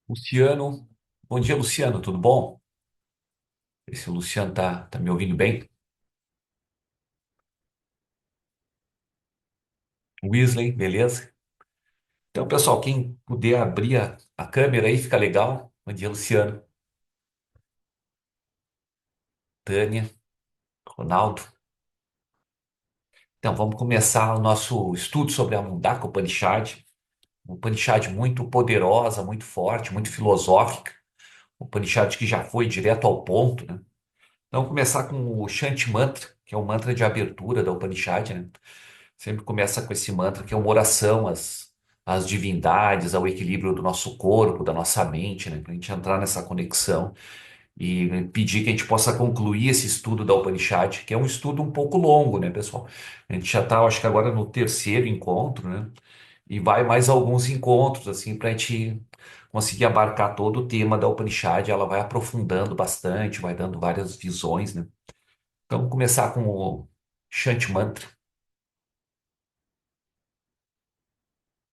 Luciano, bom dia, Luciano, tudo bom? Esse Luciano tá me ouvindo bem? Weasley, beleza? Então, pessoal, quem puder abrir a câmera aí, fica legal. Bom dia, Luciano, Tânia, Ronaldo. Então, vamos começar o nosso estudo sobre a Mundaka Upanishad. Uma Upanishad muito poderosa, muito forte, muito filosófica. Uma Upanishad que já foi direto ao ponto, né? Então, vamos começar com o Shanti Mantra, que é o mantra de abertura da Upanishad, né? Sempre começa com esse mantra que é uma oração às divindades, ao equilíbrio do nosso corpo, da nossa mente, né? Para a gente entrar nessa conexão e pedir que a gente possa concluir esse estudo da Upanishad, que é um estudo um pouco longo, né, pessoal? A gente já está, acho que agora no terceiro encontro, né? E vai mais alguns encontros, assim, para a gente conseguir abarcar todo o tema da Upanishad. Ela vai aprofundando bastante, vai dando várias visões, né? Então, vamos começar com o Shanti Mantra.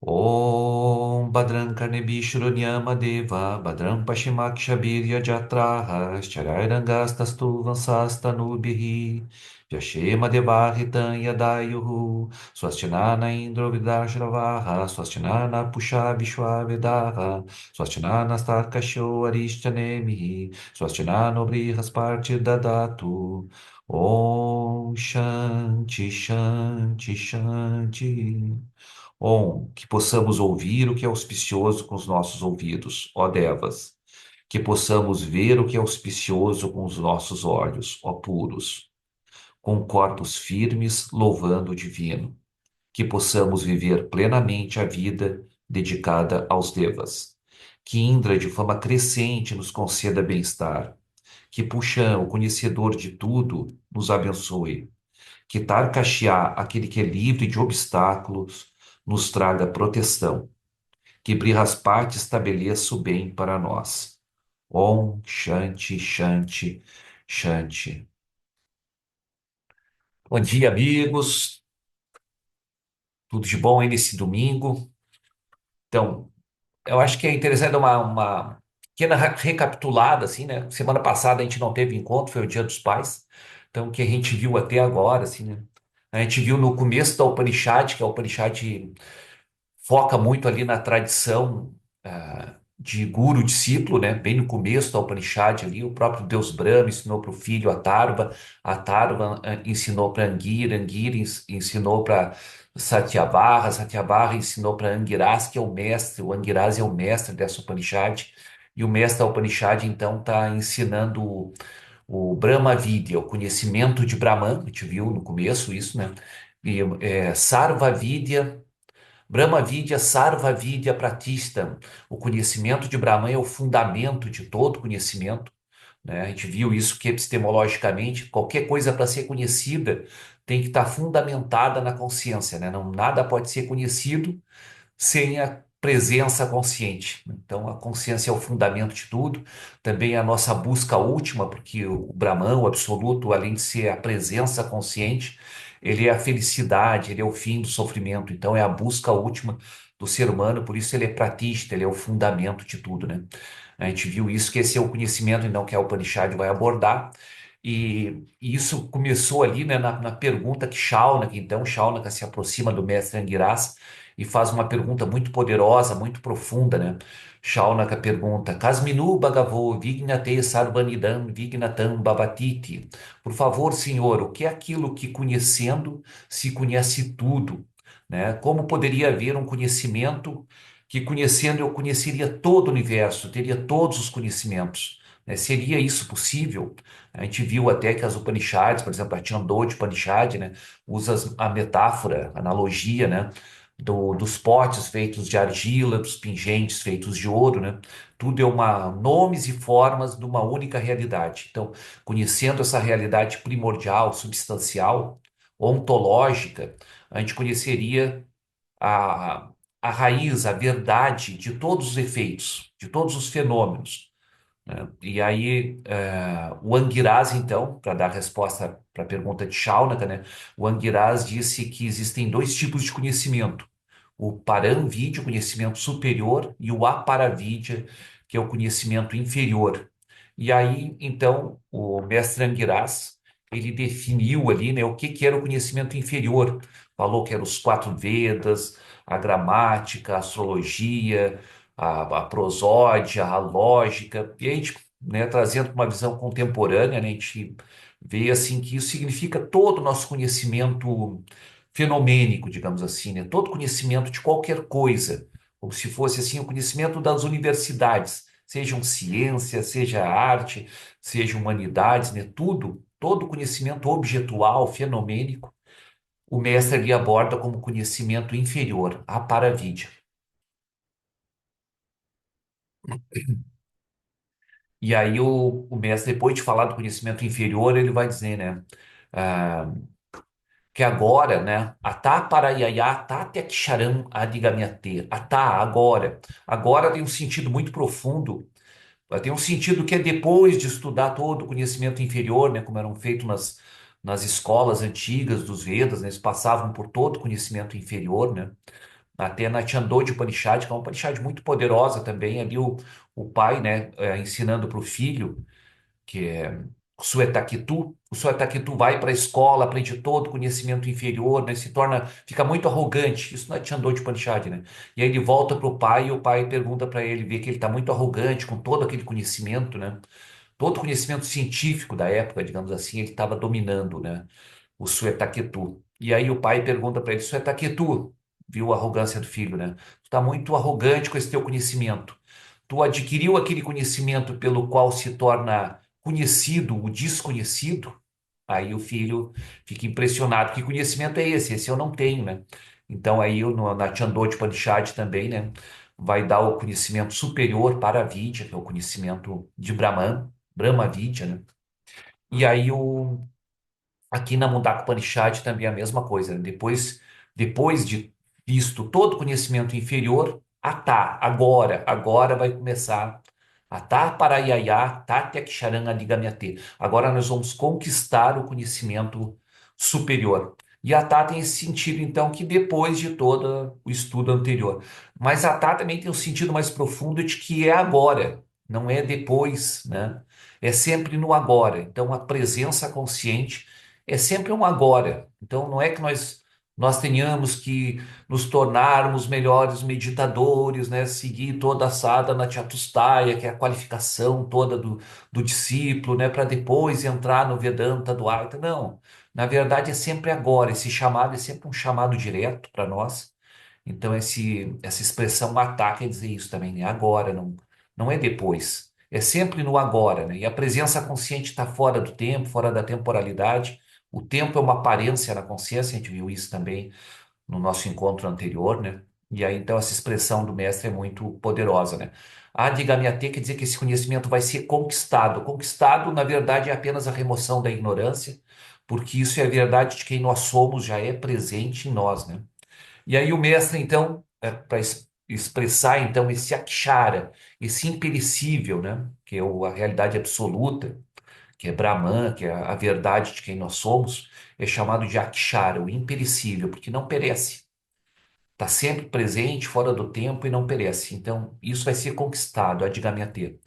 Om Badran Karnebi Shrunyama Deva Badram Pashimakshabirya Jatraha Charairangastastu Vansastanubihi Vyashema Devahitan Yadayuhu Swastinana Indro Vidrashravaha Swastinana Pusha Vishwavedaha Swastinana Starkasho Arishtanemihi Swastinano Brihasparti Dadatu Om Shanti Shanti Shanti. Que possamos ouvir o que é auspicioso com os nossos ouvidos, ó Devas. Que possamos ver o que é auspicioso com os nossos olhos, ó puros. Com corpos firmes, louvando o divino. Que possamos viver plenamente a vida dedicada aos Devas. Que Indra, de fama crescente, nos conceda bem-estar. Que Puxã, o conhecedor de tudo, nos abençoe. Que Tarkashia, aquele que é livre de obstáculos, nos traga proteção. Que Brihaspati estabeleça o bem para nós. Om Shanti Shanti Shanti. Bom dia, amigos. Tudo de bom aí nesse domingo? Então, eu acho que é interessante dar uma pequena recapitulada, assim, né? Semana passada a gente não teve encontro, foi o Dia dos Pais. Então, o que a gente viu até agora, assim, né? A gente viu no começo da Upanishad, que a Upanishad foca muito ali na tradição de guru-discípulo, né? Bem no começo da Upanishad ali, o próprio Deus Brahma ensinou para o filho Atharva ensinou para Angira, ensinou para Satyabhara ensinou para Angiras, que é o mestre, o Angiras é o mestre dessa Upanishad, e o mestre da Upanishad, então, está ensinando o Brahma Vidya, o conhecimento de Brahman, a gente viu no começo isso, né? E Sarva Vidya, Brahma Vidya, Sarva Vidya Pratishtam. O conhecimento de Brahman é o fundamento de todo conhecimento, né? A gente viu isso que epistemologicamente, qualquer coisa para ser conhecida tem que estar fundamentada na consciência, né? Não, nada pode ser conhecido sem a presença consciente. Então, a consciência é o fundamento de tudo, também é a nossa busca última, porque o Brahman, o absoluto, além de ser a presença consciente, ele é a felicidade, ele é o fim do sofrimento. Então, é a busca última do ser humano, por isso ele é pratista, ele é o fundamento de tudo, né? A gente viu isso, que esse é o conhecimento, então, que a Upanishad vai abordar. E isso começou ali, né, na pergunta que Shaunaka, então, Shaunaka se aproxima do mestre Angiras e faz uma pergunta muito poderosa, muito profunda, né? Shaunaka pergunta: Kasminu Bhagavo Vignate Sarvanidam Vignatam Bhavatiti. Por favor, Senhor, o que é aquilo que conhecendo se conhece tudo, né? Como poderia haver um conhecimento que conhecendo eu conheceria todo o universo, teria todos os conhecimentos, né? Seria isso possível? A gente viu até que as Upanishads, por exemplo, a Chandogya Upanishad, né, usa a metáfora, a analogia, né, dos potes feitos de argila, dos pingentes feitos de ouro, né? Tudo é uma nomes e formas de uma única realidade. Então, conhecendo essa realidade primordial, substancial, ontológica, a gente conheceria a, a raiz, a verdade de todos os efeitos, de todos os fenômenos, né? E aí, o Anguirás, então, para dar resposta para a pergunta de Shaunaka, né? O Anguirás disse que existem dois tipos de conhecimento: o Paramvidya, o conhecimento superior, e o Aparavidya, que é o conhecimento inferior. E aí, então, o mestre Anguirás, ele definiu ali, né, o que que era o conhecimento inferior. Falou que eram os quatro Vedas, a gramática, a astrologia, a prosódia, a lógica. E a gente, né, trazendo para uma visão contemporânea, né, a gente vê assim que isso significa todo o nosso conhecimento fenomênico, digamos assim, né? Todo conhecimento de qualquer coisa, como se fosse assim o conhecimento das universidades, sejam ciência, seja arte, seja humanidades, né? Tudo, todo conhecimento objetual, fenomênico, o mestre ali aborda como conhecimento inferior, a paravidya. E aí o mestre, depois de falar do conhecimento inferior, ele vai dizer, né? ah, que agora, né? Atá paraiaiá, atá teksharam adigamyate. Atá, agora. Agora tem um sentido muito profundo. Tem um sentido que é depois de estudar todo o conhecimento inferior, né? Como eram feito nas escolas antigas dos Vedas, né? Eles passavam por todo o conhecimento inferior, né? Até na Chandogya Upanishad, que é uma Upanishad muito poderosa também, ali o pai, né? Ensinando para o filho que é o Suetakitu. O Suetakitu vai para a escola, aprende todo o conhecimento inferior, né? Se torna, fica muito arrogante. Isso não é Chandogya Upanishad, né? E aí ele volta para o pai e o pai pergunta para ele, vê que ele está muito arrogante com todo aquele conhecimento, né? Todo o conhecimento científico da época, digamos assim, ele estava dominando, né? O Suetaketu. E aí o pai pergunta para ele, Suetaketu, viu a arrogância do filho, né? Tu está muito arrogante com esse teu conhecimento. Tu adquiriu aquele conhecimento pelo qual se torna conhecido o desconhecido? Aí o filho fica impressionado. Que conhecimento é esse? Esse eu não tenho, né? Então aí na Chandogya Upanishad também, né? Vai dar o conhecimento superior para a Vidya, que é o conhecimento de Brahman, Brahma Vidya, né? E aí aqui na Mundaka Upanishad também é a mesma coisa, né? Depois de visto todo o conhecimento inferior, agora vai começar. Atá parayaya, tatyaksharan adigamyate. Agora nós vamos conquistar o conhecimento superior. E atá tem esse sentido, então, que depois de todo o estudo anterior. Mas atá também tem um sentido mais profundo de que é agora, não é depois, né? É sempre no agora. Então, a presença consciente é sempre um agora. Então, não é que nós tenhamos que nos tornarmos melhores meditadores, né? Seguir toda a sadhana Chatusthaya, que é a qualificação toda do discípulo, né? Para depois entrar no Vedanta do Advaita. Não. Na verdade, é sempre agora. Esse chamado é sempre um chamado direto para nós. Então, essa expressão matar quer dizer isso também, né? Agora, não é depois. É sempre no agora, né? E a presença consciente está fora do tempo, fora da temporalidade. O tempo é uma aparência na consciência, a gente viu isso também no nosso encontro anterior, né? E aí, então, essa expressão do mestre é muito poderosa, né? Adigamyate quer dizer que esse conhecimento vai ser conquistado. Conquistado, na verdade, é apenas a remoção da ignorância, porque isso é a verdade de quem nós somos, já é presente em nós, né? E aí o mestre, então, para expressar então esse akshara, esse imperecível, né, que é a realidade absoluta, que é Brahman, que é a verdade de quem nós somos, é chamado de akshara, o imperecível, porque não perece. Está sempre presente, fora do tempo e não perece. Então, isso vai ser conquistado, a Adigamyate.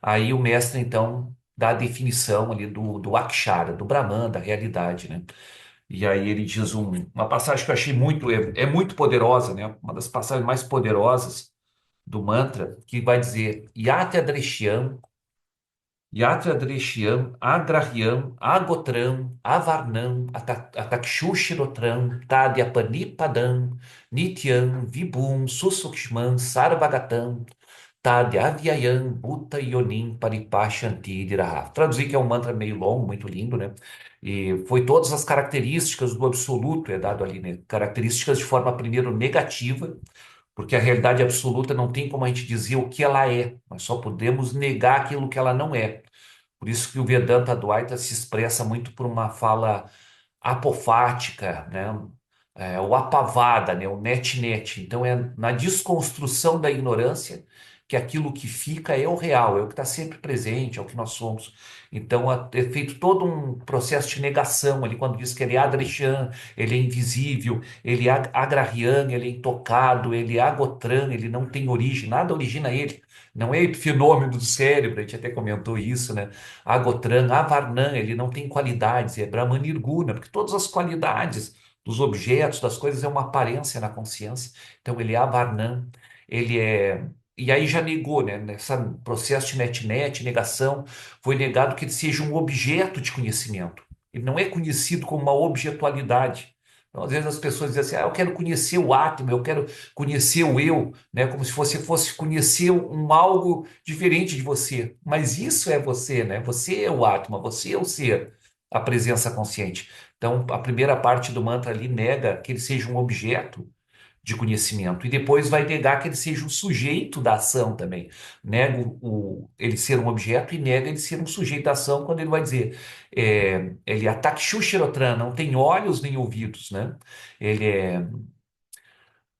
Aí o mestre, então, dá a definição ali do akshara, do Brahman, da realidade, né? E aí ele diz uma passagem que eu achei é muito poderosa, né? Uma das passagens mais poderosas do mantra, que vai dizer Yatya Drishyam, Yatra Drishyam, Adrahyam, Agotram, Avarnam, Atakshushrotram, Tadyapanipadam, Nityam, Vibhum, Susukshman, Sarvagatam, Tadyavyayam, Bhuta Yonim, Paripashanti Diraha. Traduzir que é um mantra meio longo, muito lindo, né? E foi todas as características do absoluto, é dado ali, né? Características de forma, primeiro, negativa, porque a realidade absoluta não tem como a gente dizer o que ela é, nós só podemos negar aquilo que ela não é. Por isso que o Vedanta Advaita se expressa muito por uma fala apofática, né? Ou apavada, né? O net-net. Então é na desconstrução da ignorância que aquilo que fica é o real, é o que está sempre presente, é o que nós somos. Então é feito todo um processo de negação ali, quando diz que ele é Adrechan, ele é invisível, ele é Agrahian, ele é intocado, ele é Agotran, ele não tem origem, nada origina ele. Não é fenômeno do cérebro, a gente até comentou isso, né? Agotran, Avarnan, ele não tem qualidades, é Brahman Nirguna, porque todas as qualidades dos objetos, das coisas, é uma aparência na consciência. Então, ele é Avarnan, ele é. E aí já negou, né? Nesse processo de net-net, negação, foi negado que ele seja um objeto de conhecimento. Ele não é conhecido como uma objetualidade. Então, às vezes as pessoas dizem assim, eu quero conhecer o átomo, eu quero conhecer o eu, né? Como se você fosse conhecer um algo diferente de você. Mas isso é você, né? Você é o átomo, você é o ser, a presença consciente. Então, a primeira parte do mantra ali nega que ele seja um objeto de conhecimento e depois vai negar que ele seja um sujeito da ação também. Nega ele ser um objeto e nega ele ser um sujeito da ação quando ele vai dizer ele é Atakshushirotran, não tem olhos nem ouvidos, né? Ele é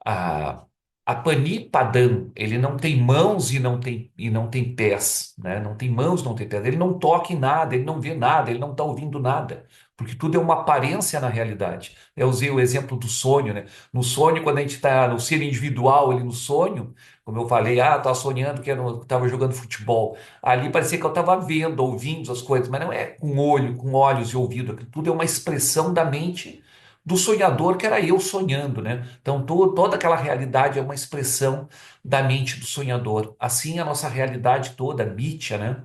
a, a Panipadan, ele não tem mãos e não tem pés, né? Não tem mãos, não tem pés. Ele não toca em nada, ele não vê nada, ele não está ouvindo nada, porque tudo é uma aparência na realidade. Eu usei o exemplo do sonho, né? No sonho, quando a gente está no ser individual, ali no sonho, como eu falei, estava sonhando que eu estava jogando futebol. Ali parecia que eu estava vendo, ouvindo as coisas, mas não é com olho, com olhos e ouvido. Aquilo tudo é uma expressão da mente do sonhador, que era eu sonhando, né? Então, toda aquela realidade é uma expressão da mente do sonhador. Assim, a nossa realidade toda, mítia, né?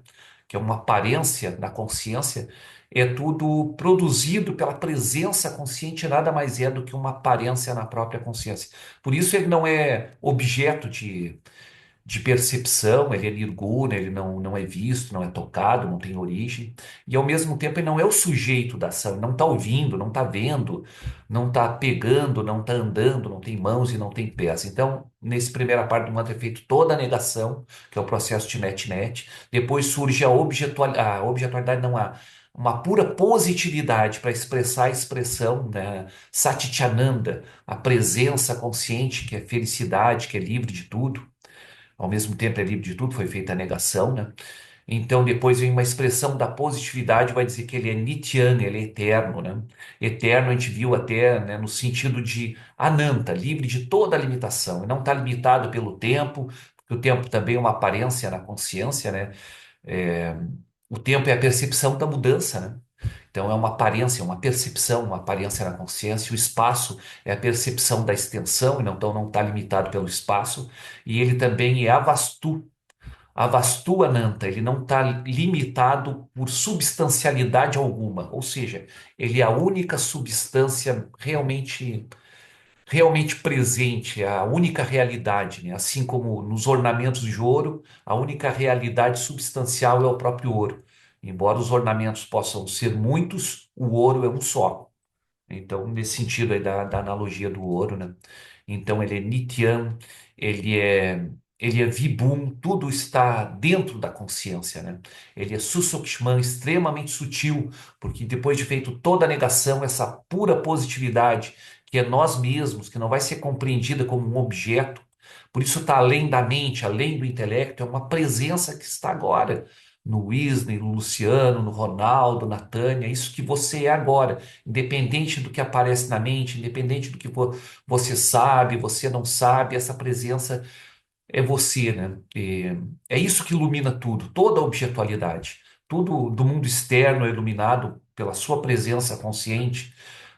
Que é uma aparência da consciência, é tudo produzido pela presença consciente, nada mais é do que uma aparência na própria consciência. Por isso, ele não é objeto de percepção, ele é nirguna, ele não é visto, não é tocado, não tem origem, e ao mesmo tempo ele não é o sujeito da ação, ele não está ouvindo, não está vendo, não está pegando, não está andando, não tem mãos e não tem pés. Então, nessa primeira parte do mantra é feito toda a negação, que é o processo de net-net, depois surge a objetualidade, não há. Uma pura positividade para expressar a expressão, né? Satchitananda, a presença consciente, que é felicidade, que é livre de tudo. Ao mesmo tempo é livre de tudo, foi feita a negação, né? Então depois vem uma expressão da positividade, vai dizer que ele é Nityan, ele é eterno, né? Eterno a gente viu até, né, no sentido de Ananta, livre de toda limitação, e não está limitado pelo tempo, porque o tempo também é uma aparência na consciência, né? É, o tempo é a percepção da mudança, né? Então é uma aparência, uma percepção, uma aparência na consciência. O espaço é a percepção da extensão, então não está limitado pelo espaço. E ele também é Avastu Ananta, ele não está limitado por substancialidade alguma, ou seja, ele é a única substância realmente presente, é a única realidade, né? Assim como nos ornamentos de ouro, a única realidade substancial é o próprio ouro. Embora os ornamentos possam ser muitos, o ouro é um só. Então, nesse sentido aí da analogia do ouro, né? Então, ele é Nityan, ele é, ele é Vibhum, tudo está dentro da consciência, né? Ele é Susukshman, extremamente sutil, porque depois de feito toda a negação, essa pura positividade, que é nós mesmos, que não vai ser compreendida como um objeto, por isso está além da mente, além do intelecto, é uma presença que está agora. No Wisney, no Luciano, no Ronaldo, na Tânia, isso que você é agora independente do que aparece na mente, independente do que você sabe, você não sabe, essa presença é você, né? É isso que ilumina tudo, toda a objetualidade. Tudo do mundo externo é iluminado pela sua presença consciente,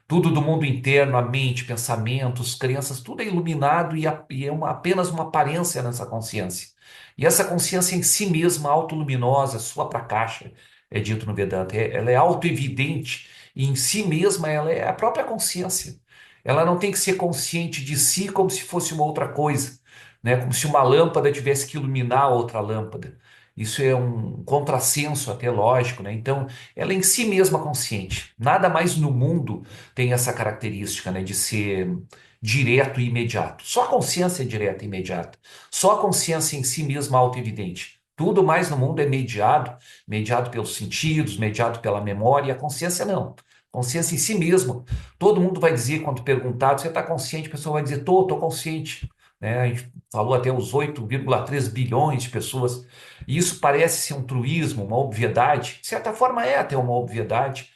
tudo do mundo interno, a mente, pensamentos, crenças, tudo é iluminado e é apenas uma aparência nessa consciência. E essa consciência em si mesma, autoluminosa, sua prakasha, é dito no Vedanta, ela é autoevidente e em si mesma ela é a própria consciência. Ela não tem que ser consciente de si como se fosse uma outra coisa, né? Como se uma lâmpada tivesse que iluminar outra lâmpada. Isso é um contrassenso até lógico, né? Então, ela é em si mesma consciente. Nada mais no mundo tem essa característica, né, de ser direto e imediato. Só a consciência é direta e imediata. Só a consciência em si mesma é autoevidente. Tudo mais no mundo é mediado pelos sentidos, mediado pela memória, e a consciência não. Consciência em si mesmo. Todo mundo vai dizer, quando perguntado, você está consciente? A pessoa vai dizer, tô consciente. né? A gente falou até os 8,3 bilhões de pessoas. E isso parece ser um truísmo, uma obviedade. De certa forma é até uma obviedade,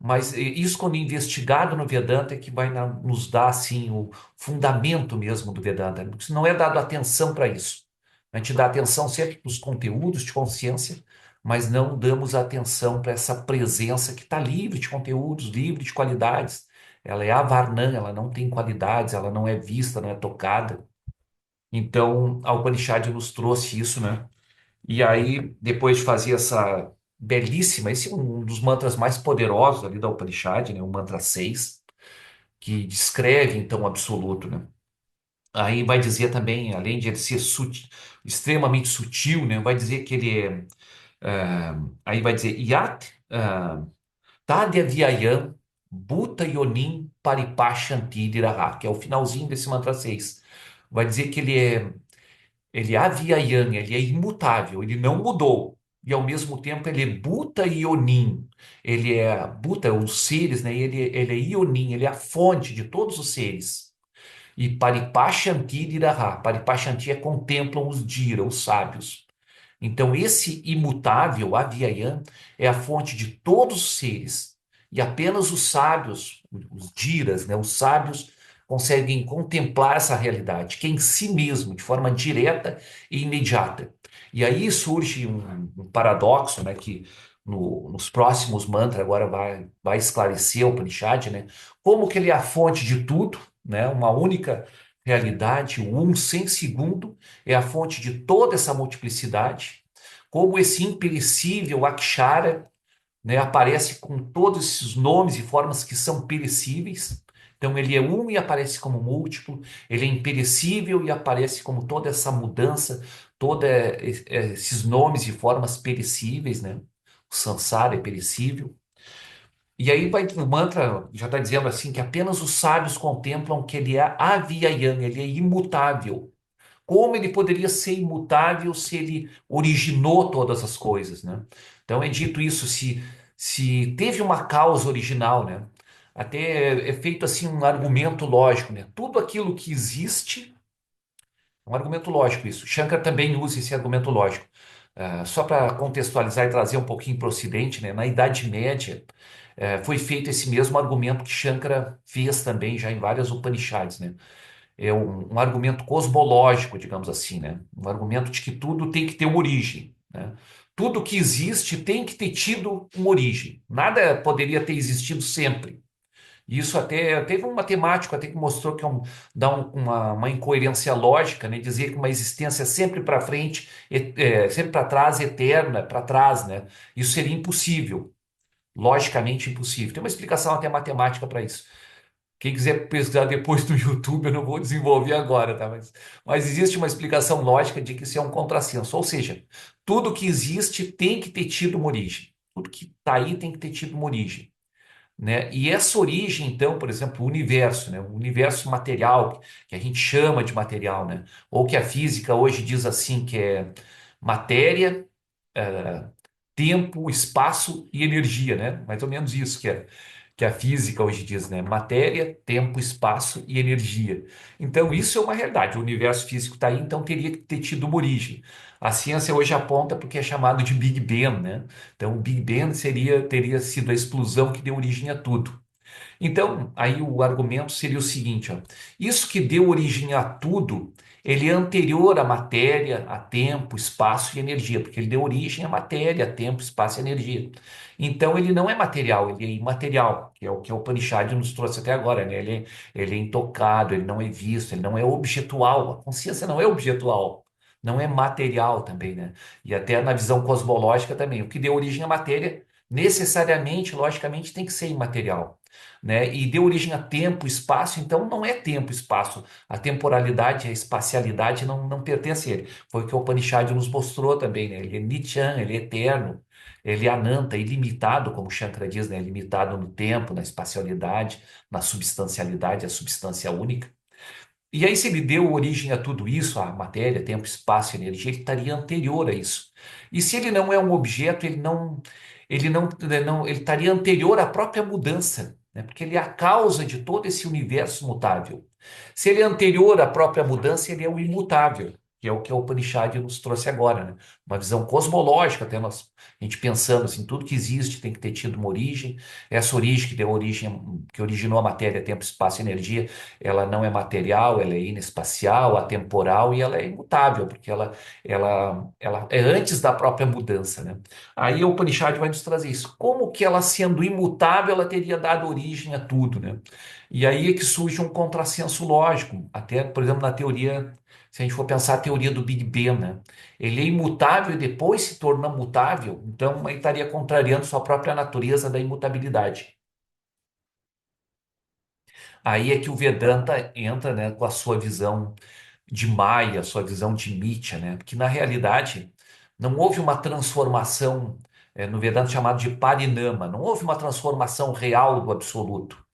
mas isso, quando investigado no Vedanta, é que vai nos dar assim, o fundamento mesmo do Vedanta. Porque não é dado atenção para isso. A gente dá atenção sempre para os conteúdos de consciência, mas não damos atenção para essa presença que está livre de conteúdos, livre de qualidades. Ela é avarnã, ela não tem qualidades, ela não é vista, não é tocada. Então, a Upanishad nos trouxe isso, né? E aí, depois de fazer essa belíssima, esse é um dos mantras mais poderosos ali da Upanishad, né? O mantra 6 que descreve então o absoluto, né? Aí vai dizer também, além de ele ser extremamente sutil, né? Vai dizer que ele é, aí vai dizer Yat Tadya Vyayam Bhuta Yonim Paripashanti Diraha, que é o finalzinho desse mantra 6. Vai dizer que ele é avyayam, ele é imutável, ele não mudou. E ao mesmo tempo ele é Bhuta Yonim. Ele é Bhuta, os seres, né? Ele é Yonim, ele é a fonte de todos os seres. E Paripashanti Diraha. Paripashanti é contemplam os Dira, os sábios. Então, esse imutável, Avyayam, é a fonte de todos os seres. E apenas os sábios, os Dhiras, né, os sábios, conseguem contemplar essa realidade, que é em si mesmo, de forma direta e imediata. E aí surge um paradoxo, né, que nos próximos mantras agora vai esclarecer o Upanishad, né, como que ele é a fonte de tudo, né, uma única realidade, o um sem segundo, é a fonte de toda essa multiplicidade, como esse imperecível Akshara, né, aparece com todos esses nomes e formas que são perecíveis. Então, ele é um e aparece como múltiplo, ele é imperecível e aparece como toda essa mudança, todos esses nomes e formas perecíveis, né? O Sansara é perecível. E aí vai, o mantra já está dizendo assim que apenas os sábios contemplam que ele é avyayam, ele é imutável. Como ele poderia ser imutável se ele originou todas as coisas, né? Então é dito isso, se teve uma causa original, né? Até é feito assim um argumento lógico, né? Tudo aquilo que existe é um argumento lógico isso. Shankar também usa esse argumento lógico. Só para contextualizar e trazer um pouquinho para o Ocidente, né? Na Idade Média, foi feito esse mesmo argumento que Shankara fez também já em várias Upanishads, né? É um argumento cosmológico, digamos assim, né? Um argumento de que tudo tem que ter uma origem, né? Tudo que existe tem que ter tido uma origem. Nada poderia ter existido sempre. Isso até teve um matemático até que mostrou que dá uma incoerência lógica, né? Dizer que uma existência sempre para frente, sempre para trás, eterna, para trás, né? Isso seria impossível, logicamente impossível. Tem uma explicação até matemática para isso. Quem quiser pesquisar depois no YouTube, eu não vou desenvolver agora, tá? Mas existe uma explicação lógica de que isso é um contrassenso. Ou seja, tudo que existe tem que ter tido uma origem. Tudo que está aí tem que ter tido uma origem, né? E essa origem, então, por exemplo, o universo, né? O universo material, que a gente chama de material, né? Ou que a física hoje diz assim, que é matéria, tempo, espaço e energia, né? Mais ou menos isso que a física hoje diz, né? Matéria, tempo, espaço e energia. Então, isso é uma realidade. O universo físico está aí, então teria que ter tido uma origem. A ciência hoje aponta porque é chamado de Big Bang, né? Então, o Big Bang teria sido a explosão que deu origem a tudo. Então, aí o argumento seria o seguinte, ó, isso que deu origem a tudo, ele é anterior à matéria, a tempo, espaço e energia, porque ele deu origem à matéria, a tempo, espaço e energia. Então, ele não é material, ele é imaterial, que é o que o Upanishad nos trouxe até agora, né? Ele é intocado, ele não é visto, ele não é objetual. A consciência não é objetual. Não é material também, né? E até na visão cosmológica também. O que deu origem à matéria, necessariamente, logicamente, tem que ser imaterial, né? E deu origem a tempo, espaço, então não é tempo, espaço. A temporalidade, a espacialidade não pertence a ele. Foi o que o Upanishad nos mostrou também, né? Ele é Nityan, ele é eterno, ele é Ananta, ilimitado, como Shankara diz, né? Limitado no tempo, na espacialidade, na substancialidade, a substância única. E aí, se ele deu origem a tudo isso, a matéria, tempo, espaço e energia, ele estaria anterior a isso. E se ele não é um objeto, ele estaria anterior à própria mudança, né? Porque ele é a causa de todo esse universo mutável. Se ele é anterior à própria mudança, ele é o imutável, que é o que a Upanishad nos trouxe agora, né? Uma visão cosmológica, até nós, a gente pensando assim, tudo que existe tem que ter tido uma origem. Essa origem que deu origem, que originou a matéria, tempo, espaço e energia, ela não é material, ela é inespacial, atemporal e ela é imutável, porque ela é antes da própria mudança, né? Aí o Upanishad vai nos trazer isso. Como que ela, sendo imutável, ela teria dado origem a tudo, né? E aí é que surge um contrassenso lógico. Até, por exemplo, na teoria, se a gente for pensar a teoria do Big Bang, né? Ele é imutável e depois se torna mutável, então ele estaria contrariando sua própria natureza da imutabilidade. Aí é que o Vedanta entra, né, com a sua visão de Maya, sua visão de Mitya, né? Que na realidade não houve uma transformação, no Vedanta chamado de Parinama, não houve uma transformação real do absoluto.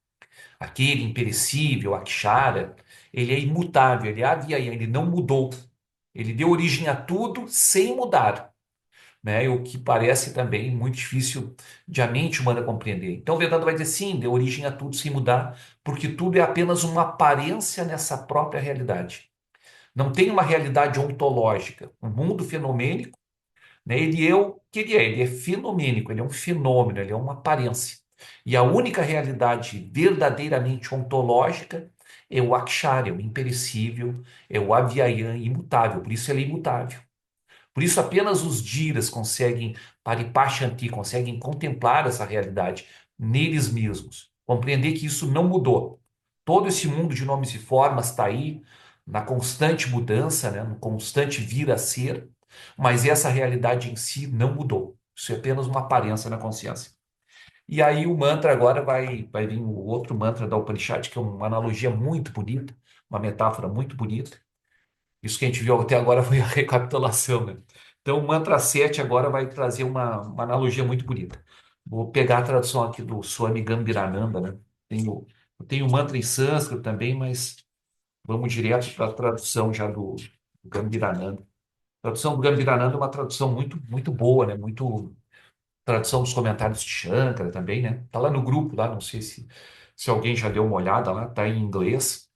Aquele imperecível, Akshara, ele é imutável, ele é Avyaya, ele não mudou. Ele deu origem a tudo sem mudar, né? O que parece também muito difícil de a mente humana compreender. Então o Vedanta vai dizer sim, deu origem a tudo sem mudar, porque tudo é apenas uma aparência nessa própria realidade. Não tem uma realidade ontológica. O mundo fenomênico, né, ele é o que ele é. Ele é fenomênico, ele é um fenômeno, ele é uma aparência. E a única realidade verdadeiramente ontológica é o Akshara, é o imperecível, é o Avyaya, imutável. Por isso ele é imutável. Por isso apenas os Dhiras conseguem, Paripashanti, conseguem contemplar essa realidade neles mesmos. Compreender que isso não mudou. Todo esse mundo de nomes e formas está aí, na constante mudança, né, no constante vir a ser, mas essa realidade em si não mudou. Isso é apenas uma aparência na consciência. E aí o mantra agora vai vir o outro mantra da Upanishad, que é uma analogia muito bonita, uma metáfora muito bonita. Isso que a gente viu até agora foi a recapitulação, né? Então o mantra 7 agora vai trazer uma analogia muito bonita. Vou pegar a tradução aqui do Swami Gambhirananda, né? Tenho o mantra em sânscrito também, mas vamos direto para a tradução já do Gambhirananda. A tradução do Gambhirananda é uma tradução muito, muito boa, né? Muito tradução dos comentários de Shankara também, né? Tá lá no grupo, lá, não sei se alguém já deu uma olhada lá, tá em inglês.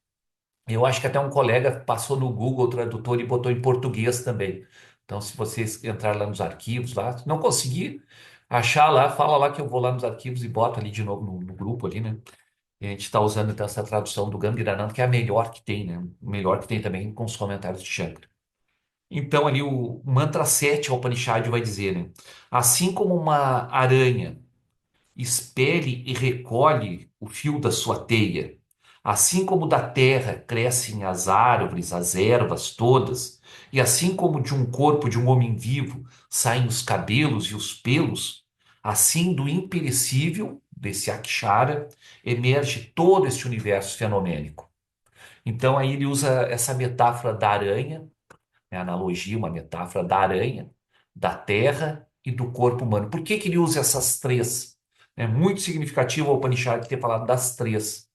Eu acho que até um colega passou no Google Tradutor e botou em português também. Então, se vocês entrar lá nos arquivos, lá, se não conseguir achar lá, fala lá que eu vou lá nos arquivos e boto ali de novo no grupo ali, né? E a gente está usando então essa tradução do Gambhirananda, que é a melhor que tem, né? O melhor que tem também com os comentários de Shankara. Então, ali o mantra 7, o Upanishad vai dizer, né? Assim como uma aranha espere e recolhe o fio da sua teia, assim como da terra crescem as árvores, as ervas todas, e assim como de um corpo de um homem vivo saem os cabelos e os pelos, assim do imperecível, desse Akshara, emerge todo este universo fenomênico. Então aí ele usa essa metáfora da aranha, né, analogia, uma metáfora da aranha, da terra e do corpo humano. Por que que ele usa essas três? É muito significativo o Upanishad ter falado das três.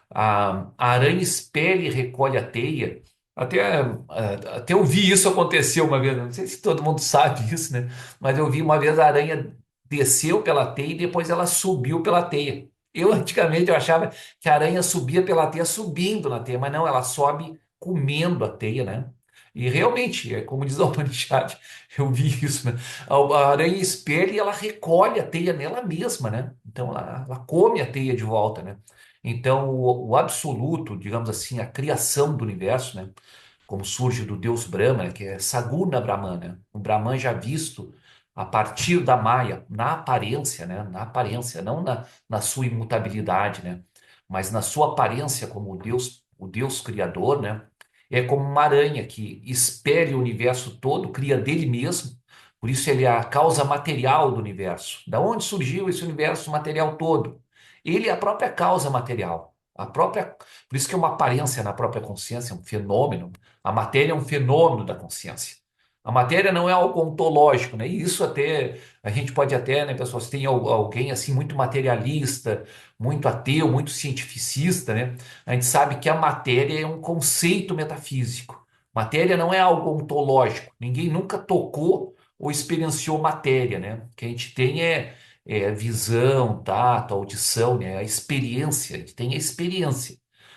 A aranha espelha e recolhe a teia. Até eu vi isso acontecer uma vez, não sei se todo mundo sabe isso, né? Mas eu vi uma vez a aranha desceu pela teia e depois ela subiu pela teia. Antigamente eu achava que a aranha subia pela teia subindo na teia, mas não, ela sobe comendo a teia, né? E realmente, é como diz a Upanishad, eu vi isso, né? A aranha espelha e ela recolhe a teia nela mesma, né? Então ela come a teia de volta, né? Então, o absoluto, digamos assim, a criação do universo, né? Como surge do Deus Brahma, né, que é Saguna Brahmana, o Brahman já visto a partir da Maya, na aparência, né? Na aparência, não na sua imutabilidade, né? Mas na sua aparência como o Deus criador, né? É como uma aranha que espelha o universo todo, cria dele mesmo. Por isso ele é a causa material do universo. Da onde surgiu esse universo material todo? Ele é a própria causa material. Por isso que é uma aparência na própria consciência, um fenômeno. A matéria é um fenômeno da consciência. A matéria não é algo ontológico, né? E isso até a gente pode até, né, pessoal, se tem alguém assim muito materialista, muito ateu, muito cientificista, né? A gente sabe que a matéria é um conceito metafísico. Matéria não é algo ontológico. Ninguém nunca tocou ou experienciou matéria, né? O que a gente tem visão, tato, audição, né? A experiência, a gente tem a experiência.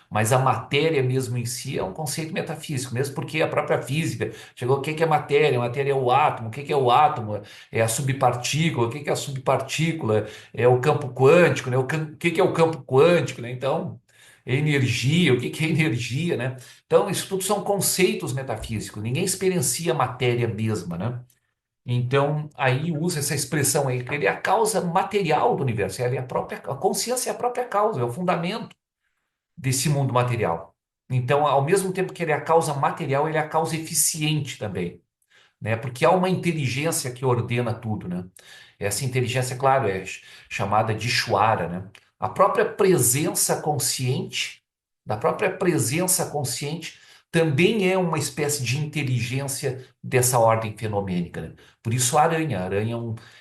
Mas a matéria mesmo em si é um conceito metafísico, mesmo porque a própria física chegou, o que que é matéria? A matéria é o átomo, o que que é o átomo? É a subpartícula, o que que é a subpartícula? É o campo quântico, né? O que que é o campo quântico, né? Então, energia, o que que é energia, né? Então, isso tudo são conceitos metafísicos, ninguém experiencia a matéria mesma, né? Então, aí usa essa expressão aí, que ele é a causa material do universo, ele é a consciência é a própria causa, é o fundamento desse mundo material. Então, ao mesmo tempo que ele é a causa material, ele é a causa eficiente também, né? Porque há uma inteligência que ordena tudo, né? Essa inteligência, claro, é chamada de Ishvara, né? A própria presença consciente, da própria presença consciente, também é uma espécie de inteligência dessa ordem fenomênica, né? Por isso a aranha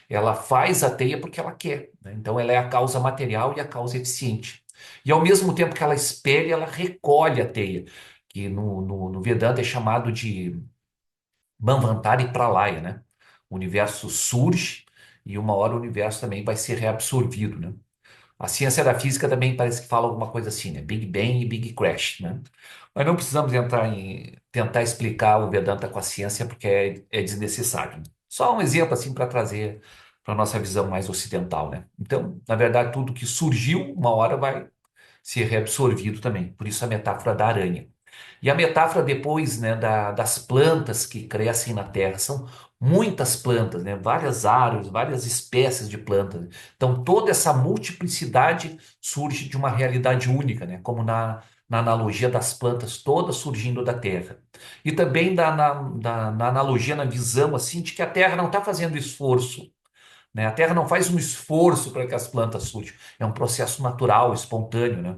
ela faz a teia porque ela quer, né? Então ela é a causa material e a causa eficiente. E ao mesmo tempo que ela espelha, ela recolhe a teia, que no Vedanta é chamado de Manvantara Pralaya, né? O universo surge e uma hora o universo também vai ser reabsorvido, né? A ciência da física também parece que fala alguma coisa assim, né? Big Bang e Big Crash, né? Mas não precisamos entrar em tentar explicar o Vedanta com a ciência porque é desnecessário, né? Só um exemplo assim para trazer para a nossa visão mais ocidental, né? Então, na verdade, tudo que surgiu, uma hora vai ser reabsorvido também. Por isso a metáfora da aranha. E a metáfora depois, né, das plantas que crescem na terra, são muitas plantas, né, várias árvores, várias espécies de plantas. Então, toda essa multiplicidade surge de uma realidade única, né, como na analogia das plantas todas surgindo da terra. E também na analogia, na visão, assim, de que a terra não está fazendo esforço, né? A terra não faz um esforço para que as plantas surjam, é um processo natural, espontâneo, né?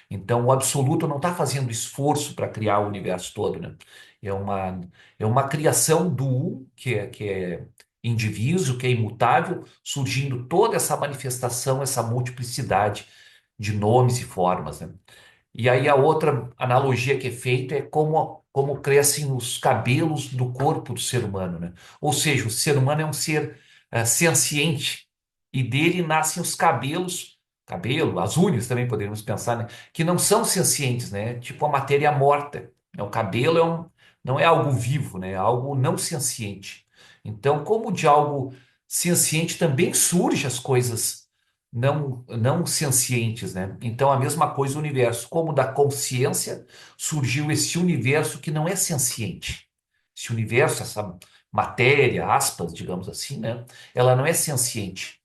Então, o absoluto não está fazendo esforço para criar o universo todo, né? É uma, é uma criação do um, que é indivíduo, que é imutável, surgindo toda essa manifestação, essa multiplicidade de nomes e formas, né? E aí a outra analogia que é feita é como crescem os cabelos do corpo do ser humano, né? Ou seja, o ser humano é um ser senciente e dele nascem os cabelos, cabelo, as unhas também poderíamos pensar, né? Que não são sencientes, né? Tipo a matéria morta. O cabelo não é algo vivo, né? É algo não senciente. Então, como de algo senciente também surgem as coisas não sencientes, né? Então, a mesma coisa o universo. Como da consciência surgiu esse universo que não é senciente. Esse universo, essa matéria, aspas, digamos assim, né? Ela não é senciente.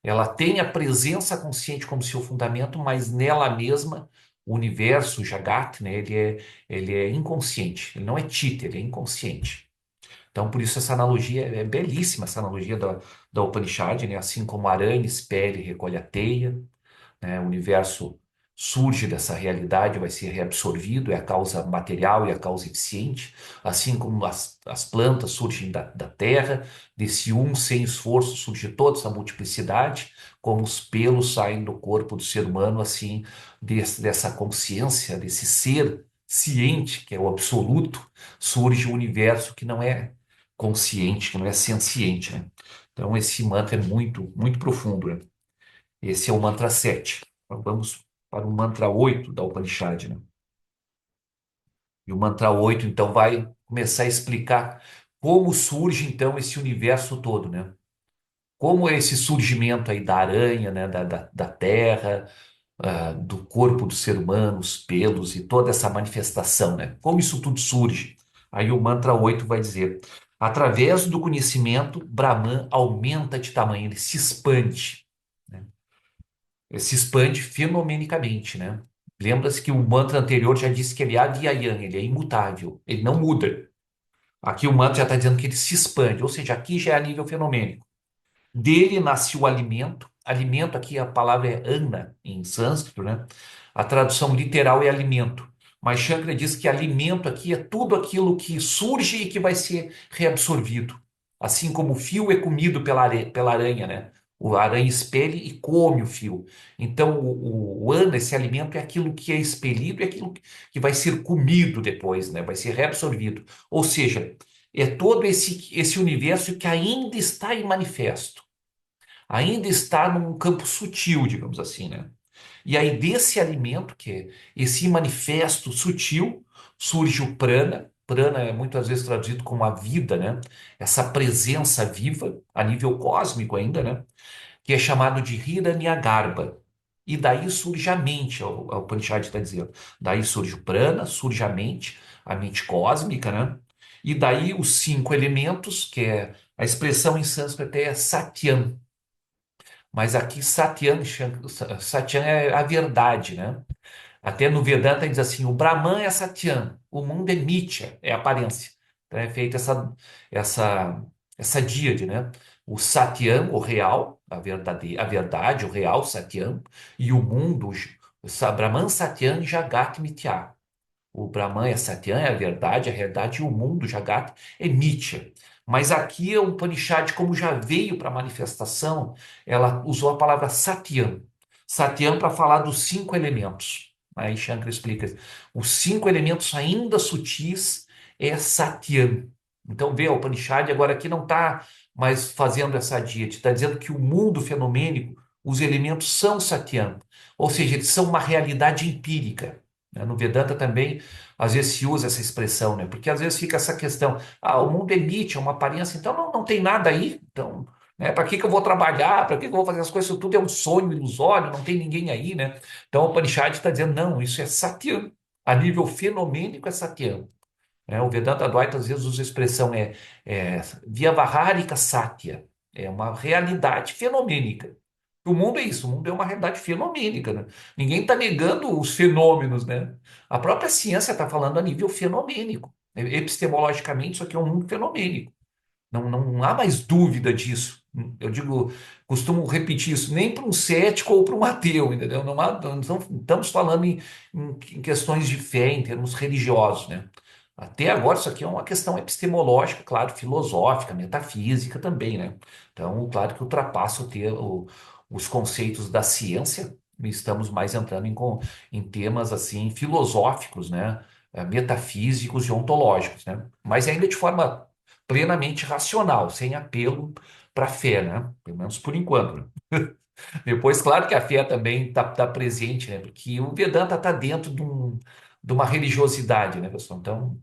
Ela tem a presença consciente como seu fundamento, mas nela mesma, o universo, o Jagat, né? Ele é inconsciente. Ele não é Chita, ele é inconsciente. Então, por isso essa analogia é belíssima, essa analogia da Upanishad, né? Assim como a aranha espelha e recolhe a teia, né? O universo surge dessa realidade, vai ser reabsorvido, é a causa material e a causa eficiente, assim como as plantas surgem da terra, desse um sem esforço surge toda essa multiplicidade, como os pelos saem do corpo do ser humano, assim, dessa consciência, desse ser ciente, que é o absoluto, surge um universo que não é consciente, que não é senciente, né? Então, esse mantra é muito, muito profundo, né? Esse é o mantra 7. Agora vamos para o mantra 8 da Upanishad, né? E o mantra 8 então, vai começar a explicar como surge, então, esse universo todo, né? Como é esse surgimento aí da aranha, né? Da terra, do corpo do ser humano, os pelos e toda essa manifestação, né? Como isso tudo surge? Aí o mantra 8 vai dizer: através do conhecimento, Brahman aumenta de tamanho, ele se expande, né? Se expande fenomenicamente, né? Lembra-se que o mantra anterior já disse que ele é adhyayana, ele é imutável, ele não muda. Aqui o mantra já está dizendo que ele se expande, ou seja, aqui já é a nível fenomênico. Dele nasce o alimento. Alimento aqui, a palavra é anna, em sânscrito, né? A tradução literal é alimento. Mas Shankara diz que alimento aqui é tudo aquilo que surge e que vai ser reabsorvido. Assim como o fio é comido pela aranha, né? O aranha espelha e come o fio. Então, o anna, esse alimento, é aquilo que é expelido e aquilo que vai ser comido depois, né? Vai ser reabsorvido. Ou seja, é todo esse universo que ainda está em manifesto. ainda está num campo sutil, digamos assim, né? E aí desse alimento, que é esse manifesto sutil, surge o prana. Prana é muitas vezes traduzido como a vida, né? Essa presença viva a nível cósmico ainda, né? Que é chamado de Hiranyagarbha. E daí surge a mente, o Upanishad está dizendo. Daí surge o prana, surge a mente cósmica, né? E daí os cinco elementos, que é a expressão em sânscrito é Satyam. Mas aqui Satyam é a verdade, né? Até no Vedanta diz assim, o Brahman é Satyam, o mundo é Mithya, é aparência. Então é feita essa, essa díade, né? O Satyam, o real, a verdade, o real Satyam, e o mundo, Brahman Satyam Jagat Mithya. O Brahman é Satyam, é a realidade, e o mundo, Jagat, é Mithya. Mas aqui o Upanishad, como já veio para a manifestação, ela usou a palavra Satyam. Satyam para falar dos cinco elementos. Aí Shankara explica, os cinco elementos ainda sutis é Satyam. Então vê, o Upanishad agora aqui não está mais fazendo essa díade, está dizendo que o mundo fenomênico, os elementos são Satyam. Ou seja, eles são uma realidade empírica, né? No Vedanta também, às vezes se usa essa expressão, né? Porque às vezes fica essa questão, o mundo emite, é uma aparência, então não tem nada aí, então, né? Para que que eu vou trabalhar? Para que que eu vou fazer as coisas? Isso tudo é um sonho ilusório, não tem ninguém aí, né? Então o Upanishad está dizendo, não, isso é Satyam. A nível fenomênico é Satyam. Né? O Vedanta Advaita às vezes usa a expressão Vyavaharika Satya, é uma realidade fenomênica. O mundo é isso, o mundo é uma realidade fenomênica, né? Ninguém está negando os fenômenos, né? A própria ciência está falando a nível fenomênico. Epistemologicamente, isso aqui é um mundo fenomênico. Não há mais dúvida disso. Eu digo, costumo repetir isso, nem para um cético ou para um ateu, entendeu? Não estamos falando em questões de fé, em termos religiosos, né? Até agora, isso aqui é uma questão epistemológica, claro, filosófica, metafísica também, né? Então, claro que ultrapassa os conceitos da ciência, estamos mais entrando em temas, assim, filosóficos, né? Metafísicos e ontológicos, né? Mas ainda de forma plenamente racional, sem apelo para a fé, né? Pelo menos por enquanto, né? Depois, claro que a fé também está presente, né? Porque o Vedanta está dentro de uma religiosidade, né, pessoal? Então,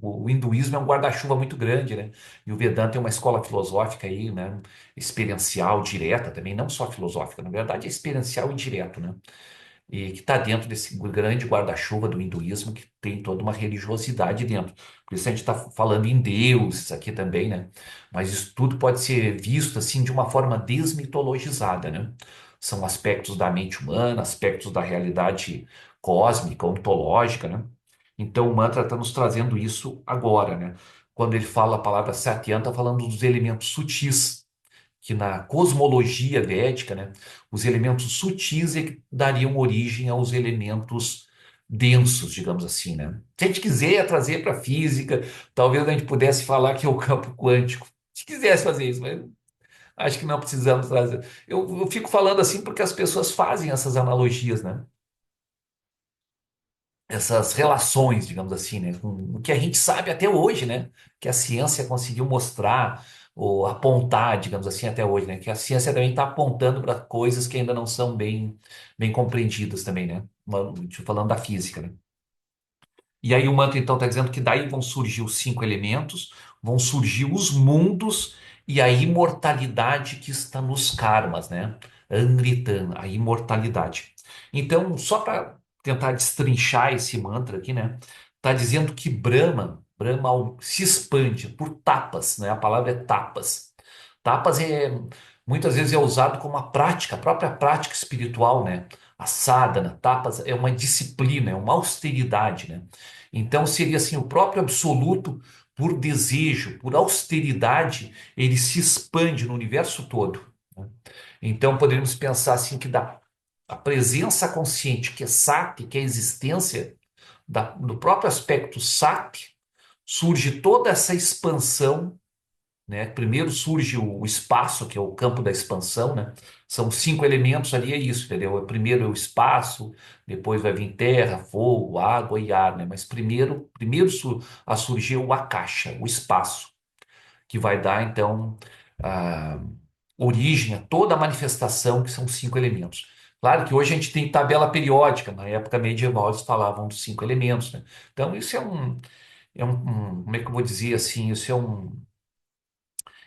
o hinduísmo é um guarda-chuva muito grande, né? E o Vedanta é uma escola filosófica aí, né? Experiencial, direta também, não só filosófica, na verdade é experiencial e direto, né? E que está dentro desse grande guarda-chuva do hinduísmo, que tem toda uma religiosidade dentro. Por isso a gente está falando em deuses aqui também, né? Mas isso tudo pode ser visto assim de uma forma desmitologizada, né? São aspectos da mente humana, aspectos da realidade cósmica, ontológica, né? Então o mantra está nos trazendo isso agora, né? Quando ele fala a palavra Satya, está falando dos elementos sutis que na cosmologia védica, né, os elementos sutis é que dariam origem aos elementos densos, digamos assim, né? Se a gente quiser trazer para a física, talvez a gente pudesse falar que é o campo quântico. Se quisesse fazer isso, mas acho que não precisamos trazer. Eu fico falando assim porque as pessoas fazem essas analogias, né? Essas relações, digamos assim, né, com o que a gente sabe até hoje, né, que a ciência conseguiu mostrar ou apontar, digamos assim, até hoje, né, que a ciência também está apontando para coisas que ainda não são bem compreendidas também, né, falando da física, né. E aí o mantra então está dizendo que daí vão surgir os cinco elementos, vão surgir os mundos e a imortalidade que está nos karmas, né? Amritan, a imortalidade. Então, só para tentar destrinchar esse mantra aqui, né? Está dizendo que Brahma se expande por tapas, né? A palavra é tapas. Tapas muitas vezes é usado como uma prática, a própria prática espiritual, né? A sadhana, tapas é uma disciplina, é uma austeridade, né? Então seria assim, o próprio absoluto, por desejo, por austeridade, ele se expande no universo todo, né? Então poderíamos pensar assim que da a presença consciente, que é sati, que é a existência do próprio aspecto sati, surge toda essa expansão, né? Primeiro surge o espaço, que é o campo da expansão, né? São cinco elementos ali, é isso, entendeu? Primeiro é o espaço, depois vai vir terra, fogo, água e ar, né? Mas primeiro a surgir o akasha, o espaço, que vai dar, então, origem a toda a manifestação, que são 5 elementos. Claro que hoje a gente tem tabela periódica, na época medieval eles falavam dos 5 elementos, né? Então isso como é que eu vou dizer assim, isso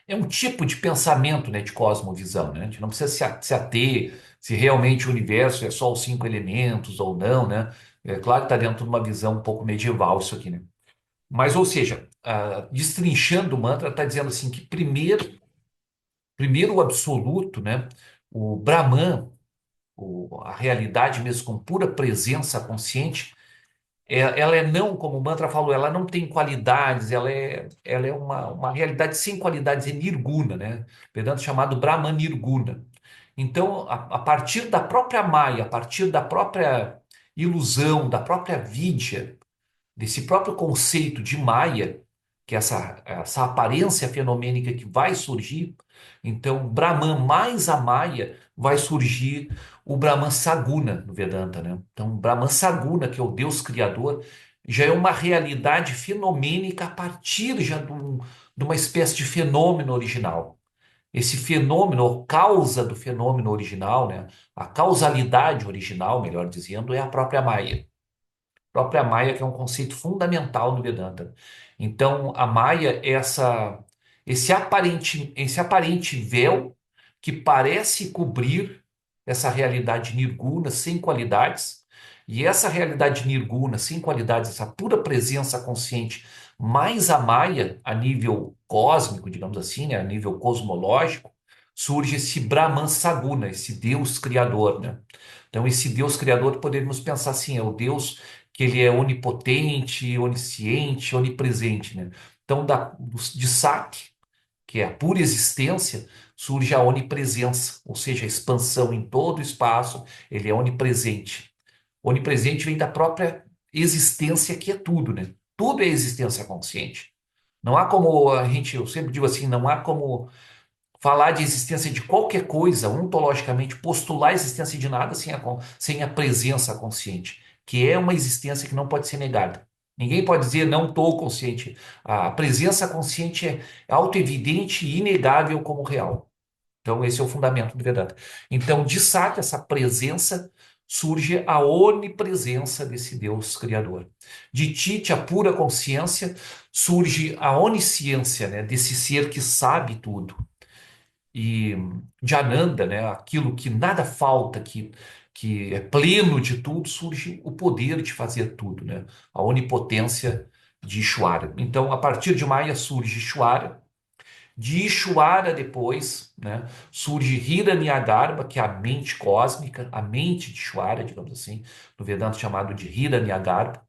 é um tipo de pensamento, né, de cosmovisão, né? A gente não precisa se ater se realmente o universo é só os 5 elementos ou não, né? É claro que está dentro de uma visão um pouco medieval isso aqui, né? Mas, ou seja, destrinchando o mantra, está dizendo assim que primeiro o absoluto, né? O Brahman, a realidade mesmo com pura presença consciente, ela é não, como o mantra falou, ela não tem qualidades, ela é uma realidade sem qualidades, é nirguna, né? Vedanta chamado Brahman Nirguna. Então, a partir da própria Maya, a partir da própria ilusão, da própria vidya, desse próprio conceito de Maya, que é essa aparência fenomênica que vai surgir, então Brahman mais a Maya vai surgir o Brahman Saguna no Vedanta, né? Então Brahman Saguna, que é o Deus Criador, já é uma realidade fenomênica a partir já de uma espécie de fenômeno original. Esse fenômeno, ou causa do fenômeno original, né? A causalidade original, melhor dizendo, é a própria Maya própria Maya, que é um conceito fundamental no Vedanta. Então, a Maya é esse aparente véu que parece cobrir essa realidade nirguna sem qualidades, e essa realidade nirguna sem qualidades, essa pura presença consciente, mais a Maya a nível cósmico, digamos assim, né, a nível cosmológico, surge esse Brahman Saguna, esse Deus criador, né? Então, esse Deus criador, poderíamos pensar assim, é o Deus que ele é onipotente, onisciente, onipresente, né? Então, de Sati, que é a pura existência, surge a onipresença, ou seja, a expansão em todo o espaço, ele é onipresente. Onipresente vem da própria existência, que é tudo, né? Tudo é existência consciente. Não há como eu sempre digo assim, não há como falar de existência de qualquer coisa, ontologicamente, postular a existência de nada sem a presença consciente, que é uma existência que não pode ser negada. Ninguém pode dizer não estou consciente. A presença consciente é autoevidente e inegável como real. Então, esse é o fundamento do Vedanta. Então, de Sati, essa presença, surge a onipresença desse Deus Criador. De Tite, a pura consciência, surge a onisciência, né, desse ser que sabe tudo e de Ananda, né, aquilo que nada falta, que é pleno de tudo, surge o poder de fazer tudo, né, a onipotência de Ishwara. Então, a partir de Maya surge Ishwara, de Ishwara depois, né, surge Hiranyagarbha, que é a mente cósmica, a mente de Ishwara, digamos assim, no Vedanta chamado de Hiranyagarbha.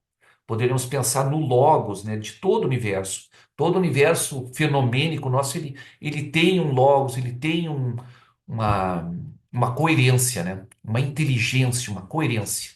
Poderíamos pensar no logos, né, de todo o universo. Todo o universo fenomênico nosso, ele tem um logos, ele tem uma, uma coerência, né? Uma inteligência, uma coerência.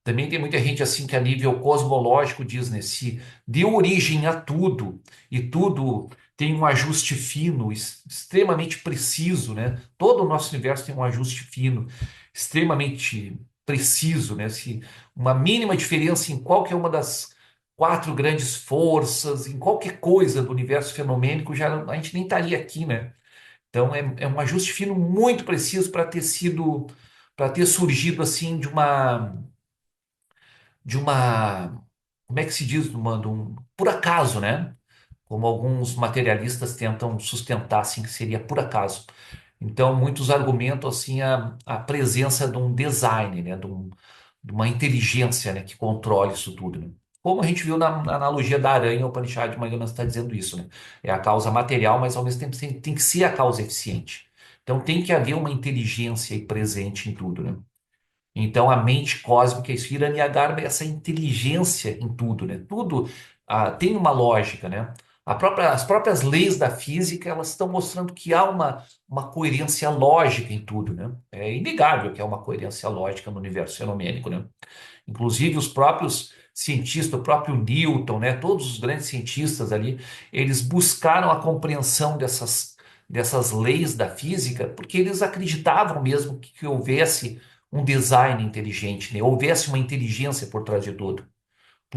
Também tem muita gente assim que a nível cosmológico diz, né, se deu origem a tudo e tudo tem um ajuste fino, extremamente preciso, né? Todo o nosso universo tem um ajuste fino, extremamente preciso, né? Se uma mínima diferença em qualquer uma das quatro grandes forças, em qualquer coisa do universo fenomênico, já a gente nem estaria aqui, né? Então é um ajuste fino muito preciso para ter surgido assim de uma, como é que se diz, por acaso, né? Como alguns materialistas tentam sustentar, assim, que seria por acaso. Então, muitos argumentam, assim, a presença de um design, né? De uma inteligência, né? Que controle isso tudo, né? Como a gente viu na analogia da aranha, o Upanishad Mahayana está dizendo isso, né? É a causa material, mas ao mesmo tempo tem que ser a causa eficiente. Então, tem que haver uma inteligência aí presente em tudo, né? Então, a mente cósmica, isso, Hiranyagarbha é essa inteligência em tudo, né? Tudo tem uma lógica, né? As próprias leis da física, elas estão mostrando que há uma coerência lógica em tudo, né? É inegável que há uma coerência lógica no universo fenomênico, né? Inclusive, os próprios cientistas, o próprio Newton, né? Todos os grandes cientistas ali, eles buscaram a compreensão dessas leis da física, porque eles acreditavam mesmo que houvesse um design inteligente, né? Houvesse uma inteligência por trás de tudo.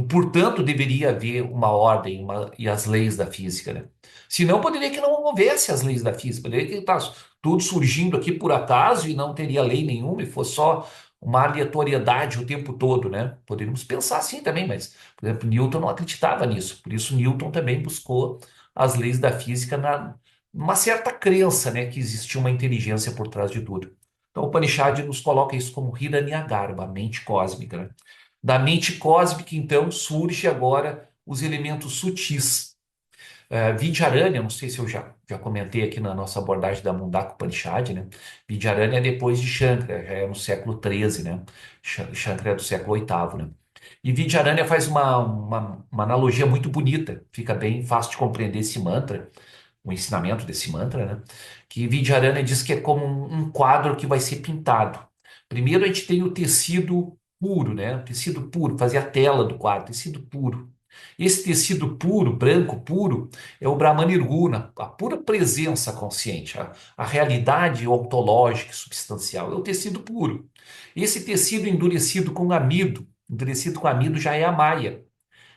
Portanto, deveria haver uma ordem e as leis da física, né? Senão, poderia que não houvesse as leis da física, poderia que tá tudo surgindo aqui por acaso e não teria lei nenhuma e fosse só uma aleatoriedade o tempo todo, né? Poderíamos pensar assim também, mas, por exemplo, Newton não acreditava nisso. Por isso, Newton também buscou as leis da física numa certa crença, né, que existia uma inteligência por trás de tudo. Então, o Upanishad nos coloca isso como Hiranyagarbha, a mente cósmica, né? Da mente cósmica, então, surge agora os elementos sutis. Vidyaranya, não sei se eu já comentei aqui na nossa abordagem da Mundaka Upanishad, né? Vidyaranya é depois de Shankara, já é no século XIII, né? Shankara é do século VIII, né? E Vidyaranya faz uma analogia muito bonita, fica bem fácil de compreender esse mantra, o ensinamento desse mantra, né? Que Vidyaranya diz que é como um quadro que vai ser pintado. Primeiro a gente tem o tecido puro, né? O tecido puro, fazer a tela do quadro, tecido puro. Esse tecido puro, branco, puro, é o Brahman Nirguna, a pura presença consciente, a realidade ontológica e substancial, é o tecido puro. Esse tecido endurecido com amido já é a Maya,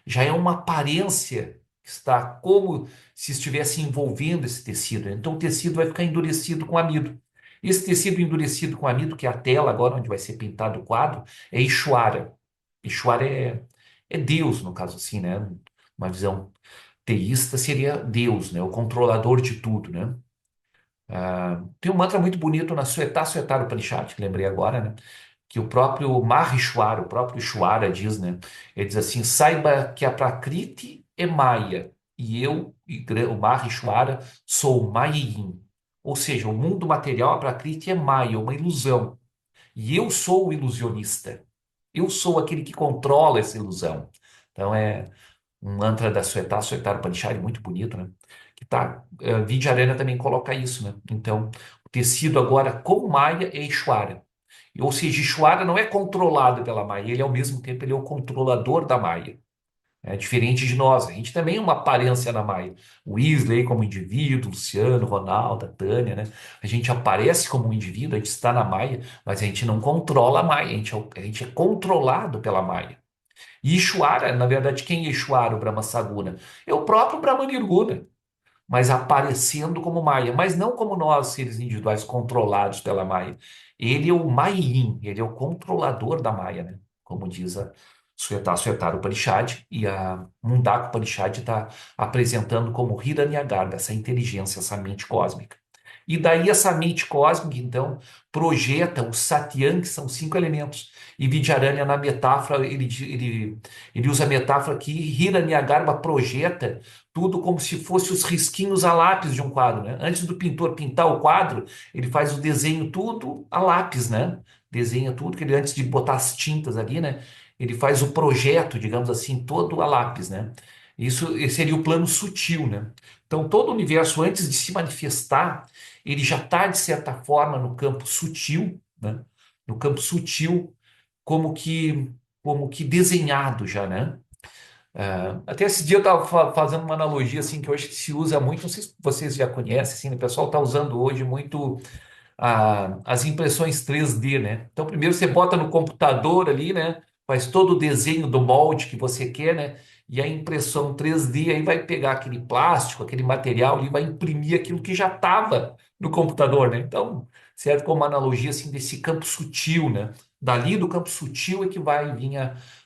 já é uma aparência que está como se estivesse envolvendo esse tecido. Então o tecido vai ficar endurecido com amido. Esse tecido endurecido com amido, que é a tela agora onde vai ser pintado o quadro, é Ishwara. Ishwara é Deus, no caso assim, né? Uma visão teísta seria Deus, né? O controlador de tudo, né? Tem um mantra muito bonito na Suetara Upanishad, que lembrei agora, né? Que o próprio Mahishwara, o próprio Ishwara diz, né? Ele diz assim: saiba que a Prakriti é Maya e eu, o Mahishwara, sou Mayayin. Ou seja, o mundo material, a Prakriti é Maya, uma ilusão. E eu sou o ilusionista. Eu sou aquele que controla essa ilusão. Então é um mantra da Suetara Upanishad muito bonito, né? Que tá, Vidyaranya também coloca isso, né? Então, o tecido agora com Maya é Ishwara. Ou seja, Ishwara não é controlado pela Maya, ele ao mesmo tempo ele é o controlador da Maya. É diferente de nós, a gente também é uma aparência na Maya. O Weasley como indivíduo, Luciano, Ronaldo, a Tânia, né? A gente aparece como um indivíduo, a gente está na Maya, mas a gente não controla a Maya, a gente é controlado pela Maya. E Ishwara, na verdade, quem é Ishwara, o Brahma Saguna? É o próprio Brahma Nirguna, mas aparecendo como Maia, mas não como nós, seres individuais controlados pela Maia. Ele é o Maiyin, ele é o controlador da Maia, né? Como diz a Suetara Upanishad, e a Mundaka Upanishad está apresentando como Hiranyagarbha, essa inteligência, essa mente cósmica. E daí essa mente cósmica, então, projeta os Satyam, que são cinco elementos. E Vidyaranya, na metáfora, ele usa a metáfora que Hiranyagarbha projeta tudo como se fosse os risquinhos a lápis de um quadro, né? Antes do pintor pintar o quadro, ele faz o desenho tudo a lápis, né? Desenha tudo, que ele antes de botar as tintas ali, né? Ele faz o projeto, digamos assim, todo a lápis, né? Isso esse seria o plano sutil, né? Então, todo o universo, antes de se manifestar, ele já está, de certa forma, no campo sutil, né? No campo sutil, como que, como que desenhado já, né? Até esse dia eu estava fazendo uma analogia assim que hoje se usa muito, não sei se vocês já conhecem, assim, o pessoal está usando hoje muito as impressões 3D, né? Então primeiro você bota no computador ali, né? Faz todo o desenho do molde que você quer, né? E a impressão 3D aí vai pegar aquele plástico, aquele material e vai imprimir aquilo que já estava no computador, né? Então serve como uma analogia assim desse campo sutil, né? Dali do campo sutil é que vai vir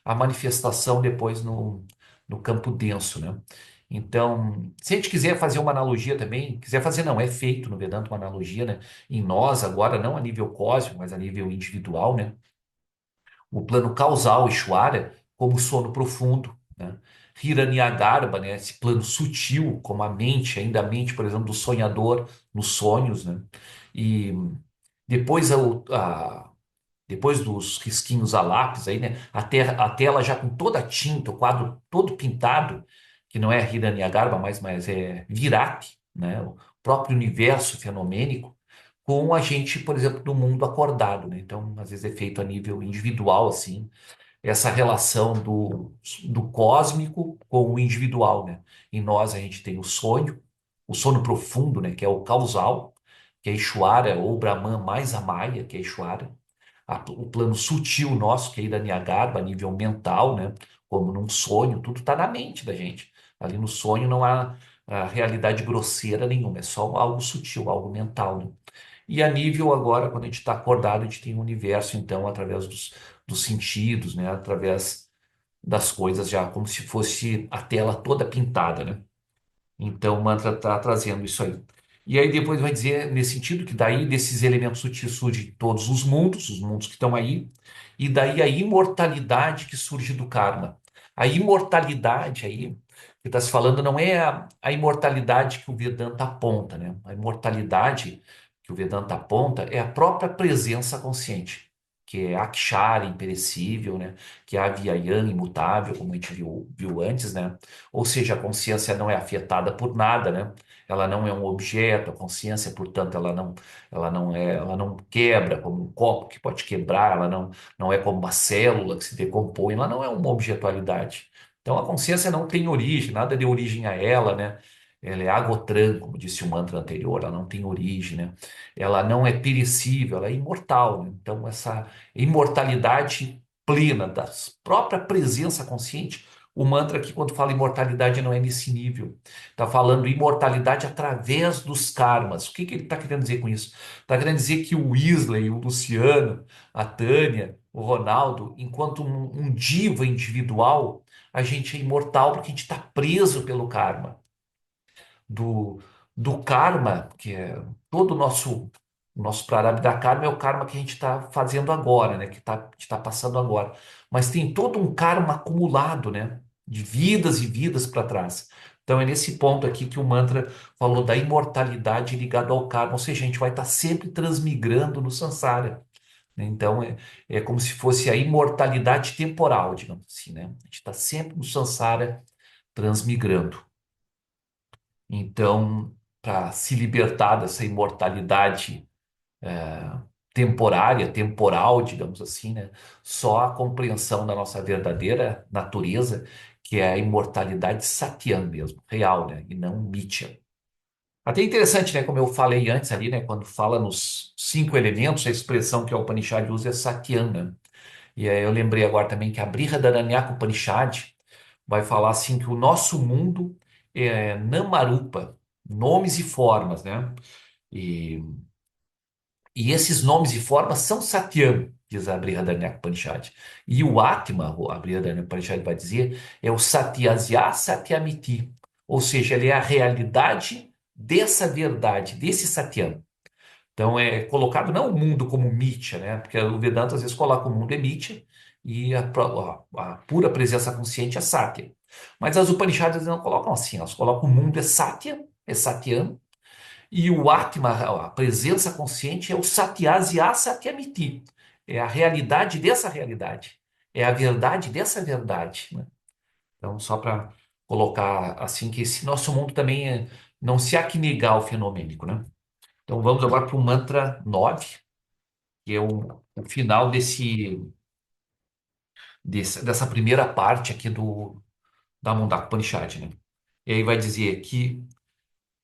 a manifestação depois no campo denso, né? Então, se a gente quiser fazer uma analogia também, quiser fazer, não, é feito no Vedanta uma analogia, né? Em nós agora, não a nível cósmico, mas a nível individual, né? O plano causal, Ishvara, como sono profundo, né? Hiranyagarbha, né? Esse plano sutil, como a mente, ainda a mente, por exemplo, do sonhador nos sonhos, né? E depois depois dos risquinhos a lápis aí, né? A tela já com toda a tinta, o quadro todo pintado, que não é Hiranyagarbha, mas é Virati, né? O próprio universo fenomênico, com a gente, por exemplo, do mundo acordado, né? Então, às vezes é feito a nível individual, assim, essa relação do cósmico com o individual, né? Em nós a gente tem o sono profundo, né? Que é o causal, que é Ishvara, ou Brahman mais a Maya, que é Ishvara o plano sutil nosso, que é Hiranyagarbha, a nível mental, né? como num sonho, tudo está na mente da gente. Ali no sonho não há realidade grosseira nenhuma, é só algo sutil, algo mental, né? E a nível agora, quando a gente está acordado, a gente tem um universo, então, através dos sentidos, né? Através das coisas já, como se fosse a tela toda pintada, né? Então, o mantra está trazendo isso aí. E aí depois vai dizer, nesse sentido, que daí desses elementos sutis surgem todos os mundos que estão aí, e daí a imortalidade que surge do karma. A imortalidade aí, que está se falando, não é a imortalidade que o Vedanta aponta, né? A imortalidade que o Vedanta aponta é a própria presença consciente, que é Akshara, imperecível, né? Que é a Avyayam, imutável, como a gente viu antes, né? Ou seja, a consciência não é afetada por nada, né? Ela não é um objeto, a consciência, portanto, ela não quebra como um copo que pode quebrar, não é como uma célula que se decompõe, ela não é uma objetualidade. Então a consciência não tem origem, nada de origem a ela, né? Ela é agotran, como disse o mantra anterior, ela não tem origem, né? Ela não é perecível, ela é imortal, né? Então essa imortalidade plena da própria presença consciente, o mantra aqui, quando fala imortalidade, não é nesse nível. Está falando imortalidade através dos karmas. O que que ele está querendo dizer com isso? Está querendo dizer que o Weasley, o Luciano, a Tânia, o Ronaldo, enquanto um diva individual, a gente é imortal porque a gente está preso pelo karma do, do karma, que é todo o nosso prarabdha karma é o karma que a gente está fazendo agora, né? Que tá passando agora. Mas tem todo um karma acumulado, né? De vidas e vidas para trás. Então é nesse ponto aqui que o mantra falou da imortalidade ligada ao karma, ou seja, a gente vai estar sempre transmigrando no samsara, né? Então é como se fosse a imortalidade temporal, digamos assim, né? A gente está sempre no samsara transmigrando. Então, para se libertar dessa imortalidade temporária, temporal, digamos assim, né? Só a compreensão da nossa verdadeira natureza, que é a imortalidade satyam mesmo, real, né? E não mithya. Até interessante, né? Como eu falei antes ali, né? Quando fala nos cinco elementos, a expressão que a Upanishad usa é satyam, né? E aí eu lembrei agora também que a Brihadaranyaka Upanishad vai falar assim que o nosso mundo é Namarupa, nomes e formas, né? E, e esses nomes e formas são Satyam, diz a Brihadaranyaka Upanishad. E o Atma, a Brihadaranyaka Upanishad vai dizer, é o Satyasya Satyamiti. Ou seja, ele é a realidade dessa verdade, desse Satyam. Então é colocado não o mundo como mítia, né? Porque o Vedanta às vezes coloca o mundo é mítia e a pura presença consciente é Satya. Mas as Upanishads não colocam assim, elas colocam o mundo é Satya, é Satyam, e o Atma, a presença consciente, é o Satyasya Satyamiti. É a realidade dessa realidade. É a verdade dessa verdade, né? Então, só para colocar assim que esse nosso mundo também não se há que negar o fenomênico, né? Então vamos agora para o mantra 9, que é o final dessa primeira parte aqui da Mundaka Upanishad, né? E aí vai dizer que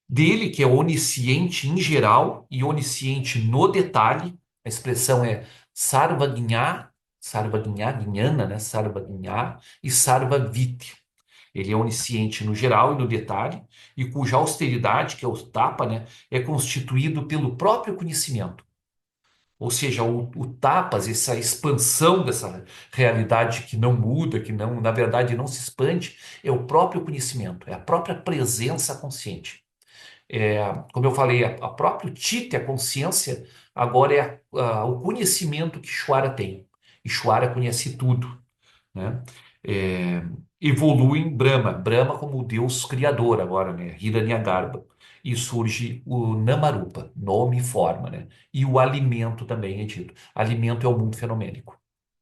dele, que é onisciente em geral e onisciente no detalhe, a expressão é Sarvagnya, Sarvagnya, Jnana, né? Sarvagnya e Sarvaviti. Ele é onisciente no geral e no detalhe, e cuja austeridade, que é o tapa, né, é constituído pelo próprio conhecimento. Ou seja, o tapas, essa expansão dessa realidade que não muda, que não, na verdade, não se expande, é o próprio conhecimento, é a própria presença consciente. É, como eu falei, a próprio Tite, a consciência, agora é o conhecimento que Ishvara tem. Ishvara conhece tudo, né? É, evolui em Brahma, Brahma como o Deus criador agora, né? Hiranyagarbha. E surge o Namarupa, nome e forma, né? E o alimento também é dito. Alimento é o mundo fenomênico.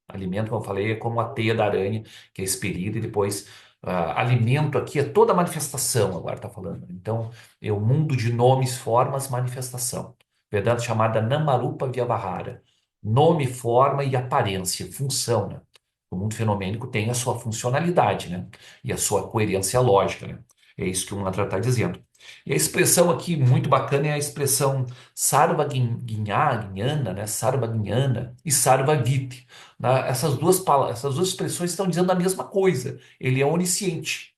Alimento, como eu falei, é como a teia da aranha, que é expelida, e depois alimento aqui é toda manifestação, agora está falando. Então, é o mundo de nomes, formas, manifestação. Vedanta chamada Namarupa Vyavahara. Nome, forma e aparência, função, né? O mundo fenomênico tem a sua funcionalidade, né? E a sua coerência lógica, né? É isso que o mantra está dizendo. E a expressão aqui muito bacana é a expressão sarvagnana, né? Sarvagnana e sarvaviti. Essas duas palavras, essas duas expressões estão dizendo a mesma coisa. Ele é onisciente.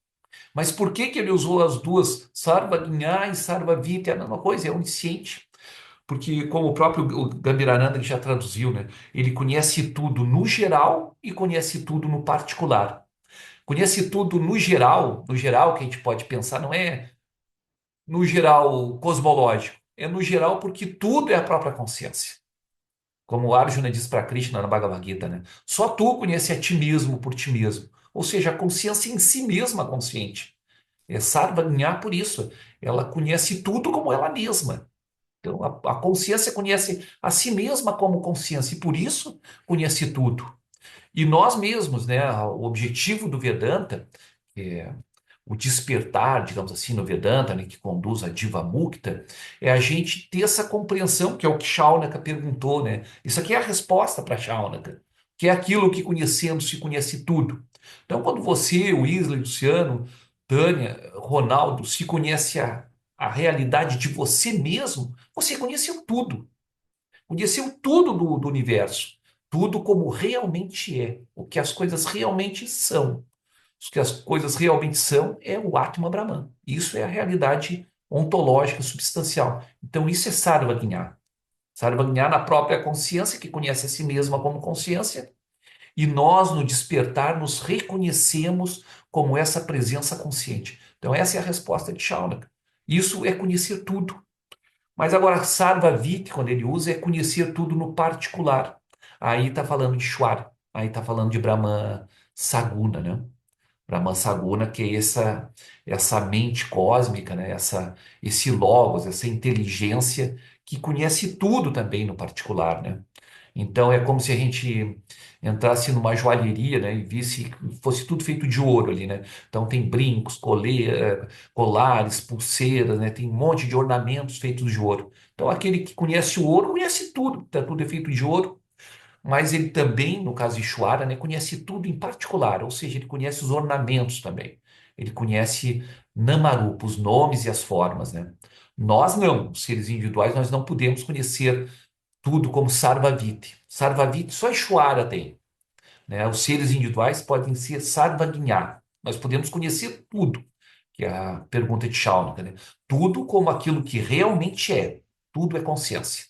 Mas por que que ele usou as duas? Sarvagna e Sarvaviti é a mesma coisa, é onisciente. Porque, como o próprio o Gambhirananda ele já traduziu, né? Ele conhece tudo no geral e conhece tudo no particular. Conhece tudo no geral que a gente pode pensar, não é no geral cosmológico, é no geral porque tudo é a própria consciência. Como o Arjuna diz para Krishna na Bhagavad Gita, né? Só tu conhece a ti mesmo por ti mesmo. Ou seja, a consciência em si mesma é consciente. É Sarvagna por isso. Ela conhece tudo como ela mesma. Então, a consciência conhece a si mesma como consciência e por isso conhece tudo. E nós mesmos, né? O objetivo do Vedanta, que é o despertar, digamos assim, no Vedanta, né, que conduz a Diva Mukta, é a gente ter essa compreensão, que é o que Shaunaka perguntou, né? Isso aqui é a resposta para Shaunaka, que é aquilo que conhecendo se conhece tudo. Então, quando você, o Isley, Luciano, Tânia, Ronaldo, se conhece a realidade de você mesmo, você conheceu tudo. Conheceu tudo do universo. Tudo como realmente é, o que as coisas realmente são. O que as coisas realmente são é o Atma Brahman. Isso é a realidade ontológica, substancial. Então, isso é Sarvagna. Sarvagna na própria consciência, que conhece a si mesma como consciência, e nós, no despertar, nos reconhecemos como essa presença consciente. Então, essa é a resposta de Shaunaka. Isso é conhecer tudo. Mas agora, Sarvaviti, quando ele usa, é conhecer tudo no particular. Aí está falando de Shwara, aí está falando de Brahma Saguna, né? Brahman Saguna, que é essa mente cósmica, né? Esse logos, essa inteligência que conhece tudo também no particular, né? Então é como se a gente entrasse numa joalheria, né, e visse fosse tudo feito de ouro ali, né? Então tem brincos, colares, pulseiras, né? Tem um monte de ornamentos feitos de ouro. Então aquele que conhece o ouro conhece tudo, tá tudo é feito de ouro. Mas ele também, no caso de Ishwara, né, conhece tudo em particular, ou seja, ele conhece os ornamentos também. Ele conhece Namarupa, os nomes e as formas, né? Nós não, os seres individuais, nós não podemos conhecer tudo como Sarvaviti. Sarvaviti só Ishwara tem, né? Os seres individuais podem ser Sarvagnya. Nós podemos conhecer tudo, que é a pergunta de Shaunaka, né? Tudo como aquilo que realmente é. Tudo é consciência.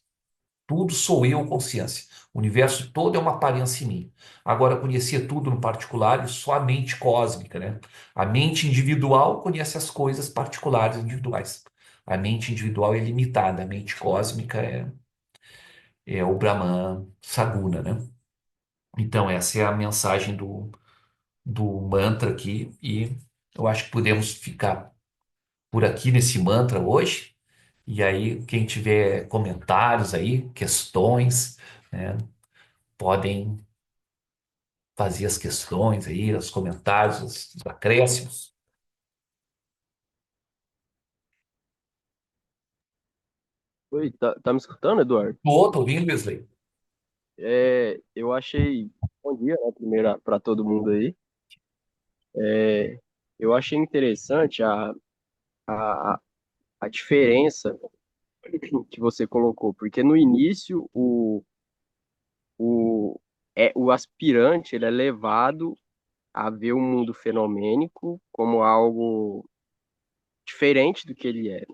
Tudo sou eu, consciência. O universo todo é uma aparência em mim. Agora, conhecer tudo no particular e só a mente cósmica, né? A mente individual conhece as coisas particulares individuais. A mente individual é limitada, a mente cósmica é o Brahman Saguna, né? Então, essa é a mensagem do mantra aqui, e eu acho que podemos ficar por aqui nesse mantra hoje. E aí, quem tiver comentários aí, questões, né, podem fazer as questões aí, os comentários, os acréscimos. Oi, tá me escutando, Eduardo? Tô ouvindo, Wesley. Eu achei. Bom dia, né? Primeiro para todo mundo aí. É, eu achei interessante a, a diferença que você colocou, porque no início o, o aspirante ele é levado a ver o mundo fenomênico como algo diferente do que ele é,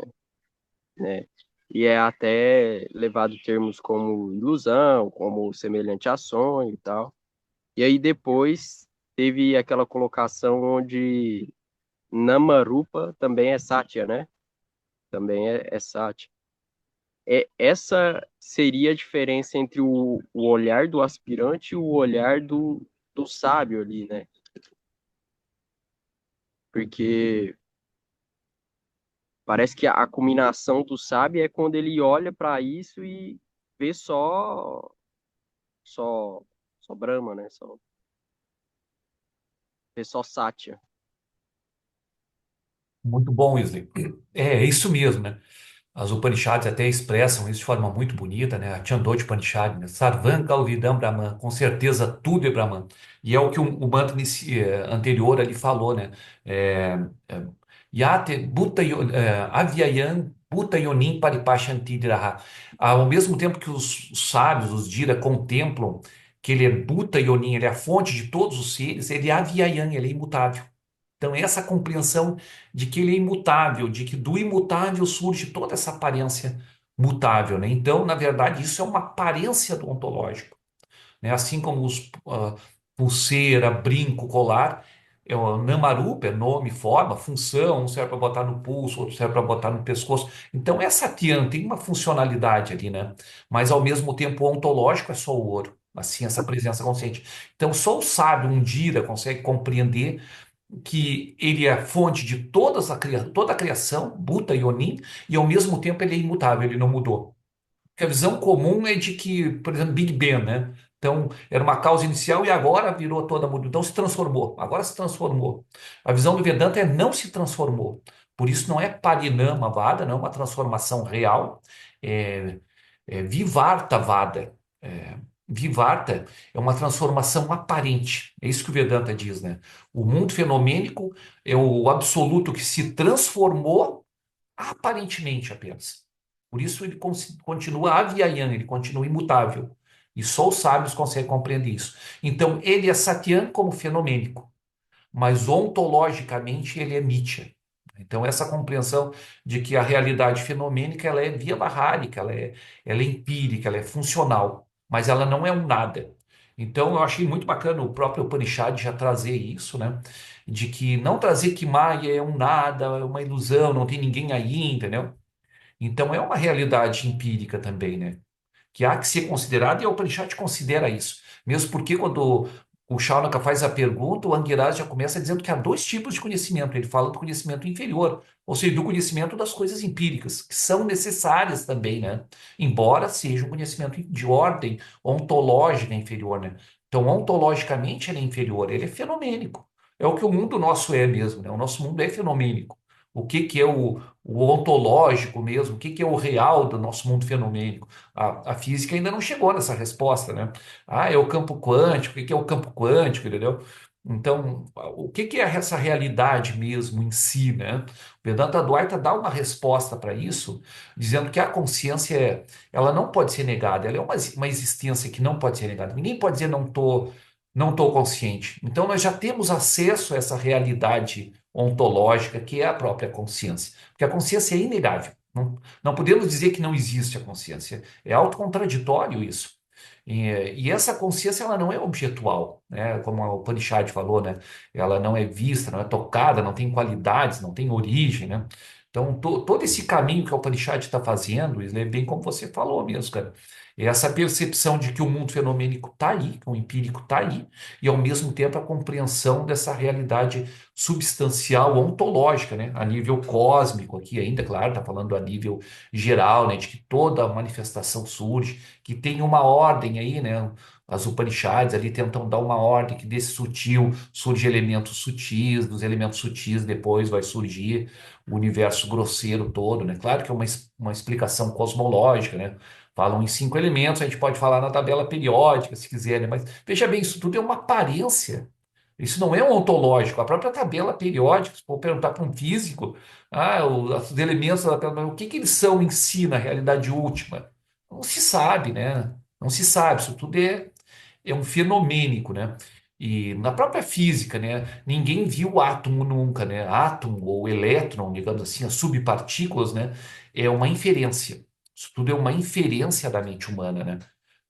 né? E é até levado termos como ilusão, como semelhante a sonho e tal. E aí depois teve aquela colocação onde Namarupa também é Satya, né? Também é Satya. Essa seria a diferença entre o olhar do aspirante e o olhar do sábio ali, né? Porque parece que a culminação do sábio é quando ele olha para isso e vê só, só Brahma, né? Vê só Satya. Muito bom, Wesley. É isso mesmo, né? As Upanishads até expressam isso de forma muito bonita, né? A Chandogya Upanishad, né? Sarvam Kalvidam Brahman, com certeza tudo é Brahman. E é o que o mantra anterior ali falou, né? É, Yate Bhuta Avyayam Bhuta Yonim Paripashantidraha. Ao mesmo tempo que os sábios, os Dira, contemplam que ele é Bhuta Yonim, ele é a fonte de todos os seres, ele é Avyayam, ele é imutável. Então, essa compreensão de que ele é imutável, de que do imutável surge toda essa aparência mutável, né? Então, na verdade, isso é uma aparência do ontológico, né? Assim como os pulseira, brinco, colar, é o namarupa, é nome, forma, função, um serve para botar no pulso, outro serve para botar no pescoço. Então, essa tian tem uma funcionalidade ali, né? Mas, ao mesmo tempo, o ontológico é só o ouro. Assim, essa presença consciente. Então, só o sábio, um Dira, consegue compreender que ele é a fonte de toda a criação, Bhuta e Onim, e ao mesmo tempo ele é imutável, ele não mudou. Porque a visão comum é de que, por exemplo, Big Bang, né? Então, era uma causa inicial e agora virou toda muda. Então, se transformou. Agora se transformou. A visão do Vedanta é não se transformou. Por isso, não é Parinamavada, não é uma transformação real. É, Vivartavada. Vivarta é uma transformação aparente. É isso que o Vedanta diz, né? O mundo fenomênico é o absoluto que se transformou aparentemente apenas. Por isso ele continua avyayam, ele continua imutável. E só os sábios conseguem compreender isso. Então ele é Satyan como fenomênico, mas ontologicamente ele é Mithya. Então essa compreensão de que a realidade fenomênica ela é via-bhárica, ela é empírica, ela é funcional, mas ela não é um nada. Então eu achei muito bacana o próprio Upanishad já trazer isso, né? De que não trazer que Maya é um nada, é uma ilusão, não tem ninguém aí, entendeu? Então é uma realidade empírica também, né? Que há que ser considerado e o Upanishad considera isso. Mesmo porque quando o Shaunaka faz a pergunta, o Anguiraj já começa dizendo que há dois tipos de conhecimento. Ele fala do conhecimento inferior, ou seja, do conhecimento das coisas empíricas, que são necessárias também, né? Embora seja um conhecimento de ordem ontológica inferior, né? Então, ontologicamente ele é inferior, ele é fenomênico. É o que o mundo nosso é mesmo, né? O nosso mundo é fenomênico. O que que é o ontológico mesmo? O que que é o real do nosso mundo fenomênico? A física ainda não chegou nessa resposta, né? Ah, é o campo quântico, o que é o campo quântico, entendeu? Então, o que é essa realidade mesmo em si, né? O Vedanta Advaita dá uma resposta para isso, dizendo que a consciência, ela não pode ser negada, ela é uma existência que não pode ser negada. Ninguém pode dizer não tô consciente. Então, nós já temos acesso a essa realidade ontológica que é a própria consciência, porque a consciência é inegável. Não podemos dizer que não existe a consciência. É autocontraditório isso. E essa consciência ela não é objetual, né? Como o Upanishad falou, né? Ela não é vista, não é tocada, não tem qualidades, não tem origem, né? Então, todo esse caminho que o Upanishad está fazendo, ele é bem como você falou mesmo, cara. É essa percepção de que o mundo fenomênico está aí, que o empírico está aí, e ao mesmo tempo a compreensão dessa realidade substancial, ontológica, né? A nível cósmico aqui ainda, claro, está falando a nível geral, né? De que toda manifestação surge, que tem uma ordem aí, né? As Upanishads ali tentam dar uma ordem que desse sutil surge elementos sutis, dos elementos sutis depois vai surgir o universo grosseiro todo, né? Claro que é uma explicação cosmológica, né? Falam em cinco elementos, a gente pode falar na tabela periódica, se quiser, né? Mas veja bem, isso tudo é uma aparência. Isso não é um ontológico. A própria tabela periódica, se for perguntar para um físico, os elementos da tabela, o que que eles são em si, na realidade última? Não se sabe, né? Não se sabe. Isso tudo é um fenomênico, né? E na própria física, né? Ninguém viu o átomo nunca, né? Átomo ou elétron, digamos assim, as subpartículas, né? É uma inferência. Isso tudo é uma inferência da mente humana, né?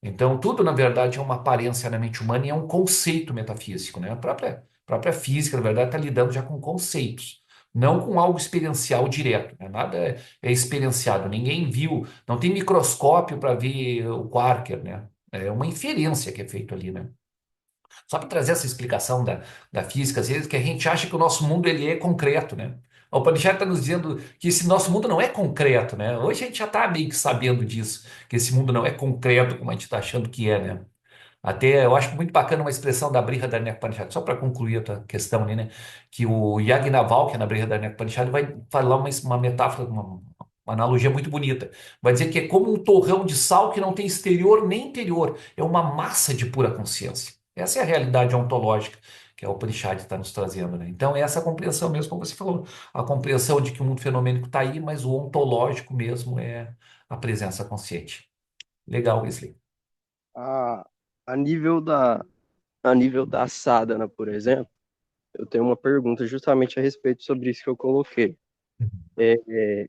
Então, tudo, na verdade, é uma aparência na mente humana e é um conceito metafísico, né? A própria física, na verdade, está lidando já com conceitos, não com algo experiencial direto, né? Nada é experienciado. Ninguém viu, não tem microscópio para ver o Quarker, né? É uma inferência que é feito ali, né? Só para trazer essa explicação da física, às vezes, que a gente acha que o nosso mundo ele é concreto, né? O Upanishad está nos dizendo que esse nosso mundo não é concreto, né? Hoje a gente já está meio que sabendo disso, que esse mundo não é concreto como a gente está achando que é, né? Até eu acho muito bacana uma expressão da Brihadaranyaka Upanishad, só para concluir a tua questão ali, né? Que o Yagnavalkya, na Brihadaranyaka Upanishad, vai falar uma metáfora, uma analogia muito bonita. Vai dizer que é como um torrão de sal que não tem exterior nem interior, é uma massa de pura consciência. Essa é a realidade ontológica que a Upanishad está nos trazendo, né? Então, é essa compreensão mesmo, como você falou, a compreensão de que o mundo fenomênico está aí, mas o ontológico mesmo é a presença consciente. Legal, Wesley. A, a nível da, a nível da sadhana, por exemplo, eu tenho uma pergunta justamente a respeito sobre isso que eu coloquei. É,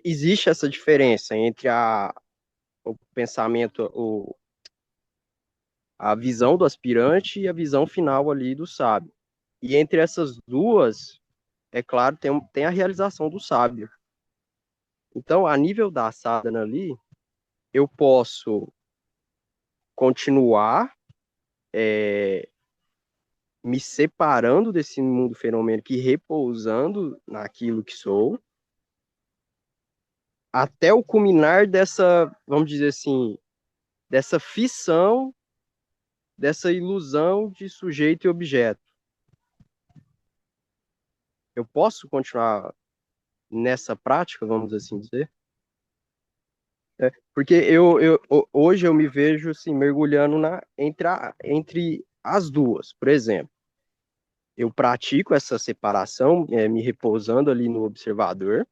existe essa diferença entre o pensamento, a visão do aspirante e a visão final ali do sábio. E entre essas duas, é claro, tem a realização do sábio. Então, a nível da sadhana ali, eu posso continuar me separando desse mundo fenomênico e repousando naquilo que sou, até o culminar dessa, vamos dizer assim, dessa fissão, dessa ilusão de sujeito e objeto. Eu posso continuar nessa prática, vamos assim dizer? Porque hoje eu me vejo assim, mergulhando entre as duas. Por exemplo, eu pratico essa separação, me repousando ali no observador,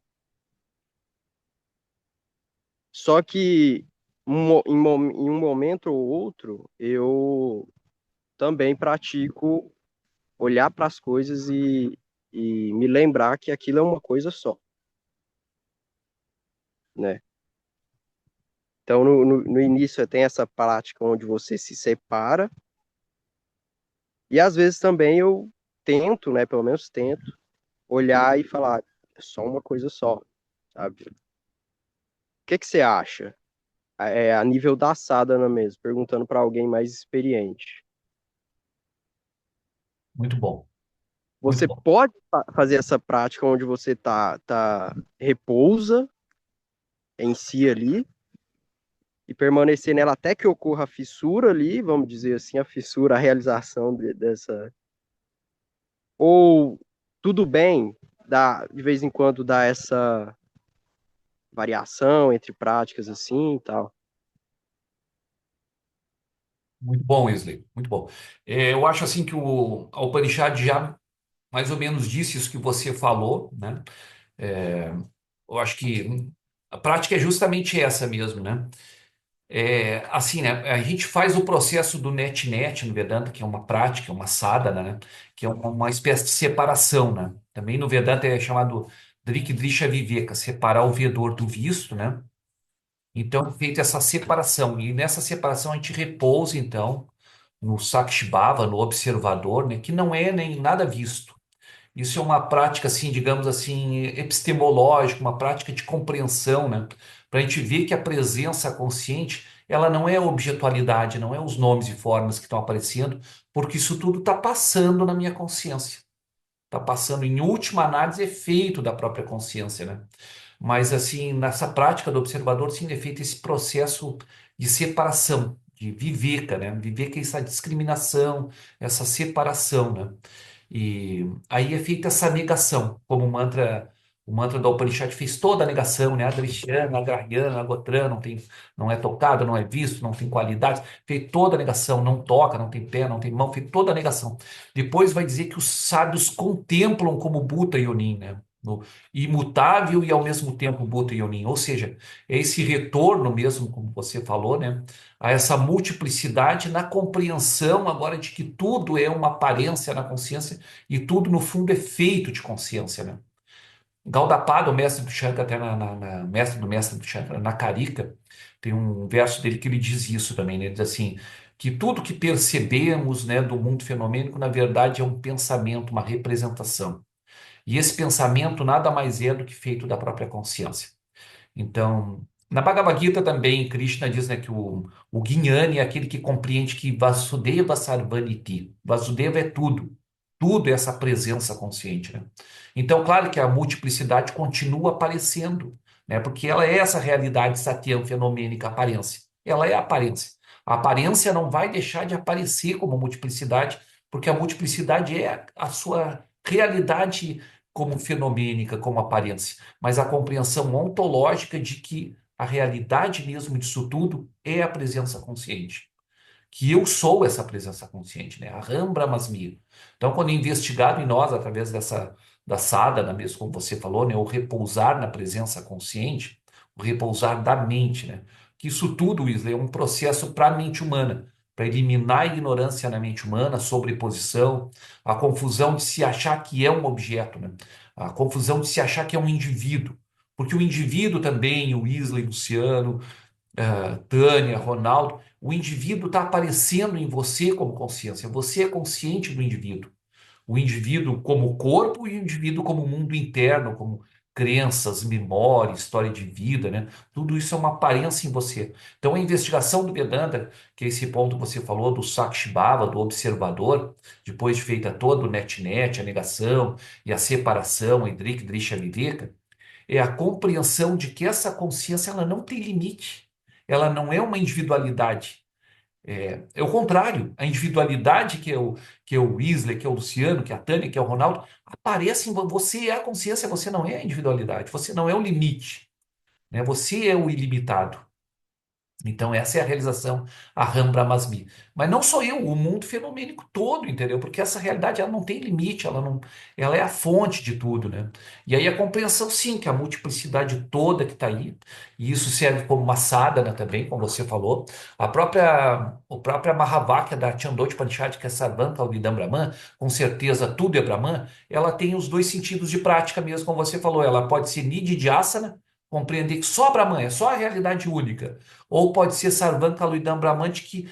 só que em um momento ou outro eu também pratico olhar para as coisas e me lembrar que aquilo é uma coisa só, né? Então, no início tem essa prática onde você se separa, e às vezes também eu tento, né, pelo menos tento, olhar e falar, é só uma coisa só, sabe? O que você acha? A nível da sadhana mesmo, perguntando para alguém mais experiente. Muito bom, muito Você bom. pode fazer essa prática onde você repousa em si ali e permanecer nela até que ocorra a fissura ali, vamos dizer assim, a fissura, a realização dessa. Ou tudo bem, de vez em quando dá essa variação entre práticas assim e tal. Muito bom, Wesley, muito bom. Eu acho assim que a Upanishad já mais ou menos disse isso que você falou, né? É, eu acho que a prática é justamente essa mesmo, né? Assim, né? A gente faz o processo do net-net no Vedanta, que é uma prática, uma sadhana, né? Que é uma espécie de separação, né? Também no Vedanta é chamado Drikdrisha Viveka, separar o vedor do visto, né? Então, é feita essa separação. E nessa separação a gente repousa, então, no Sakshibhava, no observador, né? Que não é nem nada visto. Isso é uma prática, assim, digamos assim, epistemológica, uma prática de compreensão, né? Para a gente ver que a presença consciente, ela não é a objetualidade, não é os nomes e formas que estão aparecendo, porque isso tudo está passando na minha consciência. Está passando, em última análise, efeito da própria consciência, né? Mas, assim, nessa prática do observador, sim, é feito esse processo de separação, de viveka, né? Viveka é essa discriminação, essa separação, né? E aí é feita essa negação, como o mantra da Upanishad fez toda a negação, né? Adrishyana, Agrahyana, Agotrana, não é tocado, não é visto, não tem qualidades, fez toda a negação, não toca, não tem pé, não tem mão, fez toda a negação. Depois vai dizer que os sábios contemplam como Bhuta Yonin, né? No imutável e ao mesmo tempo Bhuta Yonin, ou seja, é esse retorno mesmo, como você falou, né? A essa multiplicidade na compreensão agora de que tudo é uma aparência na consciência e tudo, no fundo, é feito de consciência, né? Gaudapada, o mestre do Shankara, até mestre do Shankara, na Karika, tem um verso dele que ele diz isso também, né? Ele diz assim, que tudo que percebemos, né, do mundo fenomênico, na verdade, é um pensamento, uma representação. E esse pensamento nada mais é do que feito da própria consciência. Então, na Bhagavad Gita também, Krishna diz, né, que o Jnani é aquele que compreende que Vasudeva Sarvaniti. Vasudeva é tudo. Tudo é essa presença consciente, né? Então, claro que a multiplicidade continua aparecendo, né? Porque ela é essa realidade satyam fenomênica, aparência. Ela é a aparência. A aparência não vai deixar de aparecer como multiplicidade, porque a multiplicidade é a sua realidade como fenomênica, como aparência, mas a compreensão ontológica de que a realidade mesmo disso tudo é a presença consciente. que eu sou essa presença consciente, né? Aham Brahmasmi. Então, quando é investigado em nós, através da sadhana, mesmo como você falou, né? O repousar na presença consciente, o repousar da mente, né? Que isso tudo, Wesley, é um processo para a mente humana, para eliminar a ignorância na mente humana, a sobreposição, a confusão de se achar que é um objeto, né? A confusão de se achar que é um indivíduo. Porque o indivíduo também, o Wesley, Luciano, Tânia, Ronaldo, o indivíduo está aparecendo em você como consciência. Você é consciente do indivíduo. O indivíduo como corpo e o indivíduo como mundo interno, como crenças, memória, história de vida, né? Tudo isso é uma aparência em você. Então, a investigação do Vedanta, que é esse ponto que você falou do Sakshibhava, do observador, depois de feita toda o net-net, a negação e a separação, a Drik, Drisha, Viveka, é a compreensão de que essa consciência ela não tem limite. Ela não é uma individualidade. É o contrário. A individualidade que é o Weasley, que é o Luciano, que é a Tânia, que é o Ronaldo, aparece em você é a consciência, você não é a individualidade, você não é o limite, né? Você é o ilimitado. Então, essa é a realização, a Ram Brahmasmi. Mas não sou eu, o mundo fenomênico todo, entendeu? Porque essa realidade ela não tem limite, ela é a fonte de tudo, né? E aí a compreensão, sim, que a multiplicidade toda que está aí, e isso serve como uma sadhana também, como você falou, a própria Mahavakya da Chandogya que é Sarvam Kalvidam Brahman, com certeza tudo é Brahman, ela tem os dois sentidos de prática mesmo, como você falou, ela pode ser Nididhyasana, compreender que só Brahman é só a realidade única, ou pode ser Sarvam Kaluidam Brahmanti, que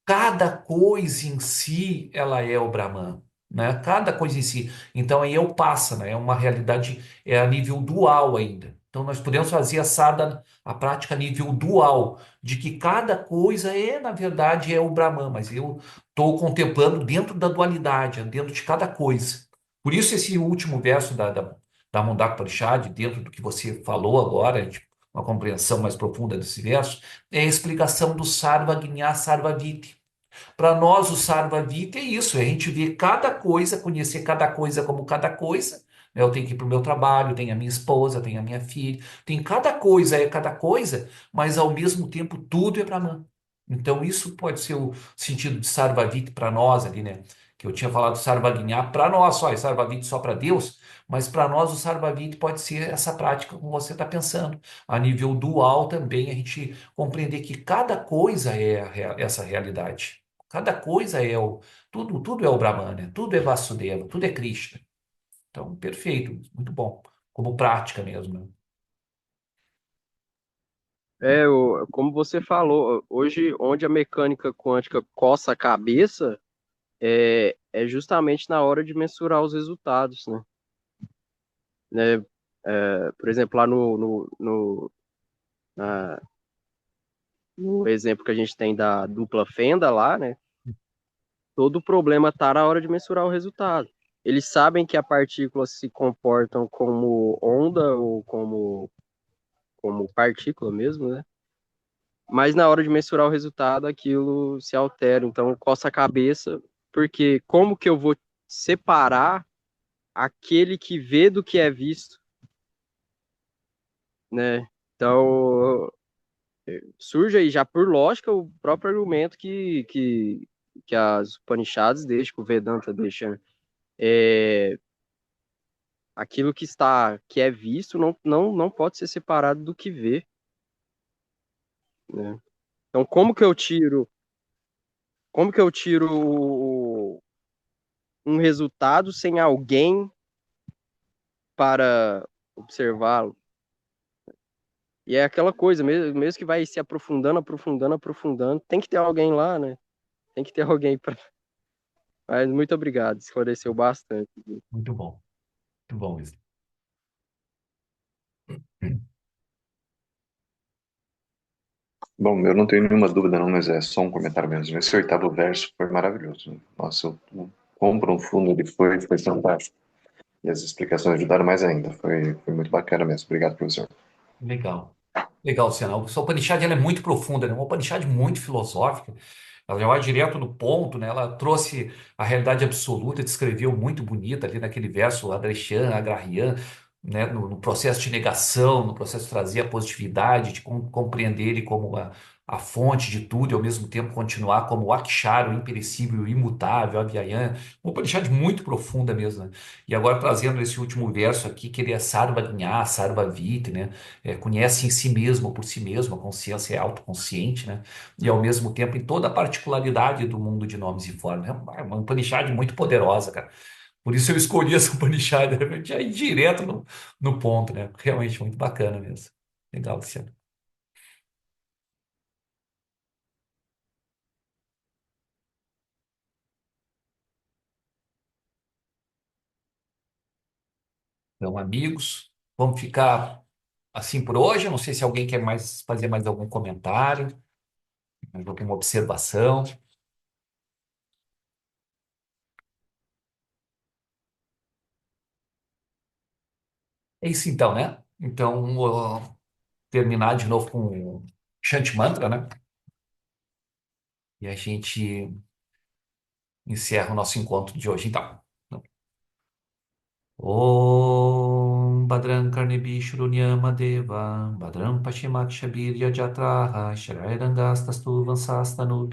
cada coisa em si ela é o Brahman, né? Cada coisa em si. Então aí é o Passana, é uma realidade, é a nível dual ainda. Então nós podemos fazer a sadhana, a prática a nível dual, de que cada coisa na verdade, é o Brahman, mas eu estou contemplando dentro da dualidade, dentro de cada coisa. Por isso esse último verso da Mundaka Upanishad, dentro do que você falou agora, uma compreensão mais profunda desse verso, é a explicação do Sarvagnya Sarvaviti. Para nós, o Sarvaviti é isso, é a gente ver cada coisa, conhecer cada coisa como cada coisa. Né? Eu tenho que ir para o meu trabalho, tenho a minha esposa, tenho a minha filha, tem cada coisa, é cada coisa, mas ao mesmo tempo tudo é Brahman. Então, isso pode ser o sentido de Sarvaviti para nós ali, né? Que eu tinha falado Sarvagnya para nós só, e Sarvaviti só para Deus, mas para nós o Sarvaviti pode ser essa prática como você está pensando. A nível dual também, a gente compreender que cada coisa é essa realidade. Cada coisa é o. Tudo é o Brahman, né? Tudo é Vasudeva, tudo é Krishna. Então, perfeito, muito bom. Como prática mesmo, né? Como você falou, hoje onde a mecânica quântica coça a cabeça é justamente na hora de mensurar os resultados, né? Por exemplo, lá na- no exemplo que a gente tem da dupla fenda lá, né? Todo o problema está na hora de mensurar o resultado. Eles sabem que as partículas se comportam como onda ou como partícula mesmo, né? Mas na hora de mensurar o resultado, aquilo se altera. Então, coça a cabeça, porque como que eu vou separar aquele que vê do que é visto, né? Então, surge aí já por lógica o próprio argumento que as Upanishads deixam, que o Vedanta deixa. É, aquilo que é visto não pode ser separado do que vê, né? Então, como que eu tiro um resultado sem alguém para observá-lo? E é aquela coisa, mesmo que vai se aprofundando, aprofundando, aprofundando, tem que ter alguém lá, né? Tem que ter alguém para. Mas muito obrigado, esclareceu bastante. Muito bom isso. Bom, eu não tenho nenhuma dúvida não, mas é só um comentário mesmo. Esse oitavo verso foi maravilhoso, né? Nossa, o quão profundo ele foi fantástico. E as explicações ajudaram mais ainda. Foi muito bacana mesmo. Obrigado, professor. Legal. Legal, Luciano. A Upanishad ela é muito profunda, né? Uma Upanishad muito filosófica. Ela já vai direto no ponto, né? Ela trouxe a realidade absoluta, descreveu muito bonita ali naquele verso Adreshan, Agrahian, né? No processo de negação, no processo de trazer a positividade, de compreender ele como a fonte de tudo e ao mesmo tempo continuar como o Akshara, o imperecível, o imutável, a Vyayam. Uma Upanishad muito profunda mesmo, né? E agora trazendo esse último verso aqui, que ele é Sarvagna, Sarvaviti, né? Conhece em si mesmo, por si mesmo, a consciência é autoconsciente, né? E ao mesmo tempo em toda a particularidade do mundo de nomes e formas. É uma Upanishad muito poderosa, cara. Por isso eu escolhi essa Upanishad, né? Já ir direto no ponto, né? Realmente muito bacana mesmo. Legal, Luciano. Então, amigos, vamos ficar assim por hoje. Eu não sei se alguém quer mais fazer mais algum comentário, mais alguma observação. É isso então, né? Então, vou terminar de novo com o Shanti Mantra, né? E a gente encerra o nosso encontro de hoje, então. Om Badram Karnebi Shrunyama Deva Badram Pashimakshabirya Jatraha Sharairangastasthu Vansastanu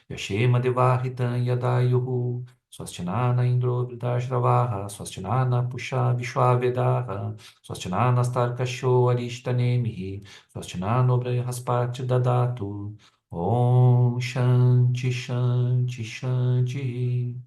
Yashema Devahitan Yadayuhu Swastinana Indro Vridajravaha Swastinana Pusha Vishwavedaha Swastinana Starkasho Arishtanemihi Swastinano Brihaspati Dadatu Om Shanti Shanti Shanti.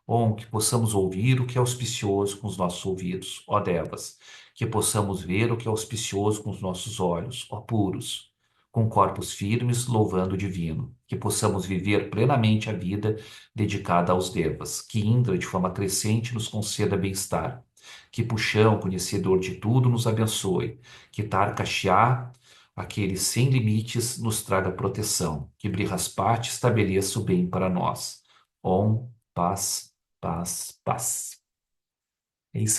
Bom, que possamos ouvir o que é auspicioso com os nossos ouvidos, ó Devas, que possamos ver o que é auspicioso com os nossos olhos, ó puros, com corpos firmes, louvando o divino, que possamos viver plenamente a vida dedicada aos Devas, que Indra, de forma crescente, nos conceda bem-estar, que Puxão, conhecedor de tudo, nos abençoe, que Tarkashá, aquele sem limites, nos traga proteção, que Brihaspati estabeleça o bem para nós. Om, paz. Paz, paz. É isso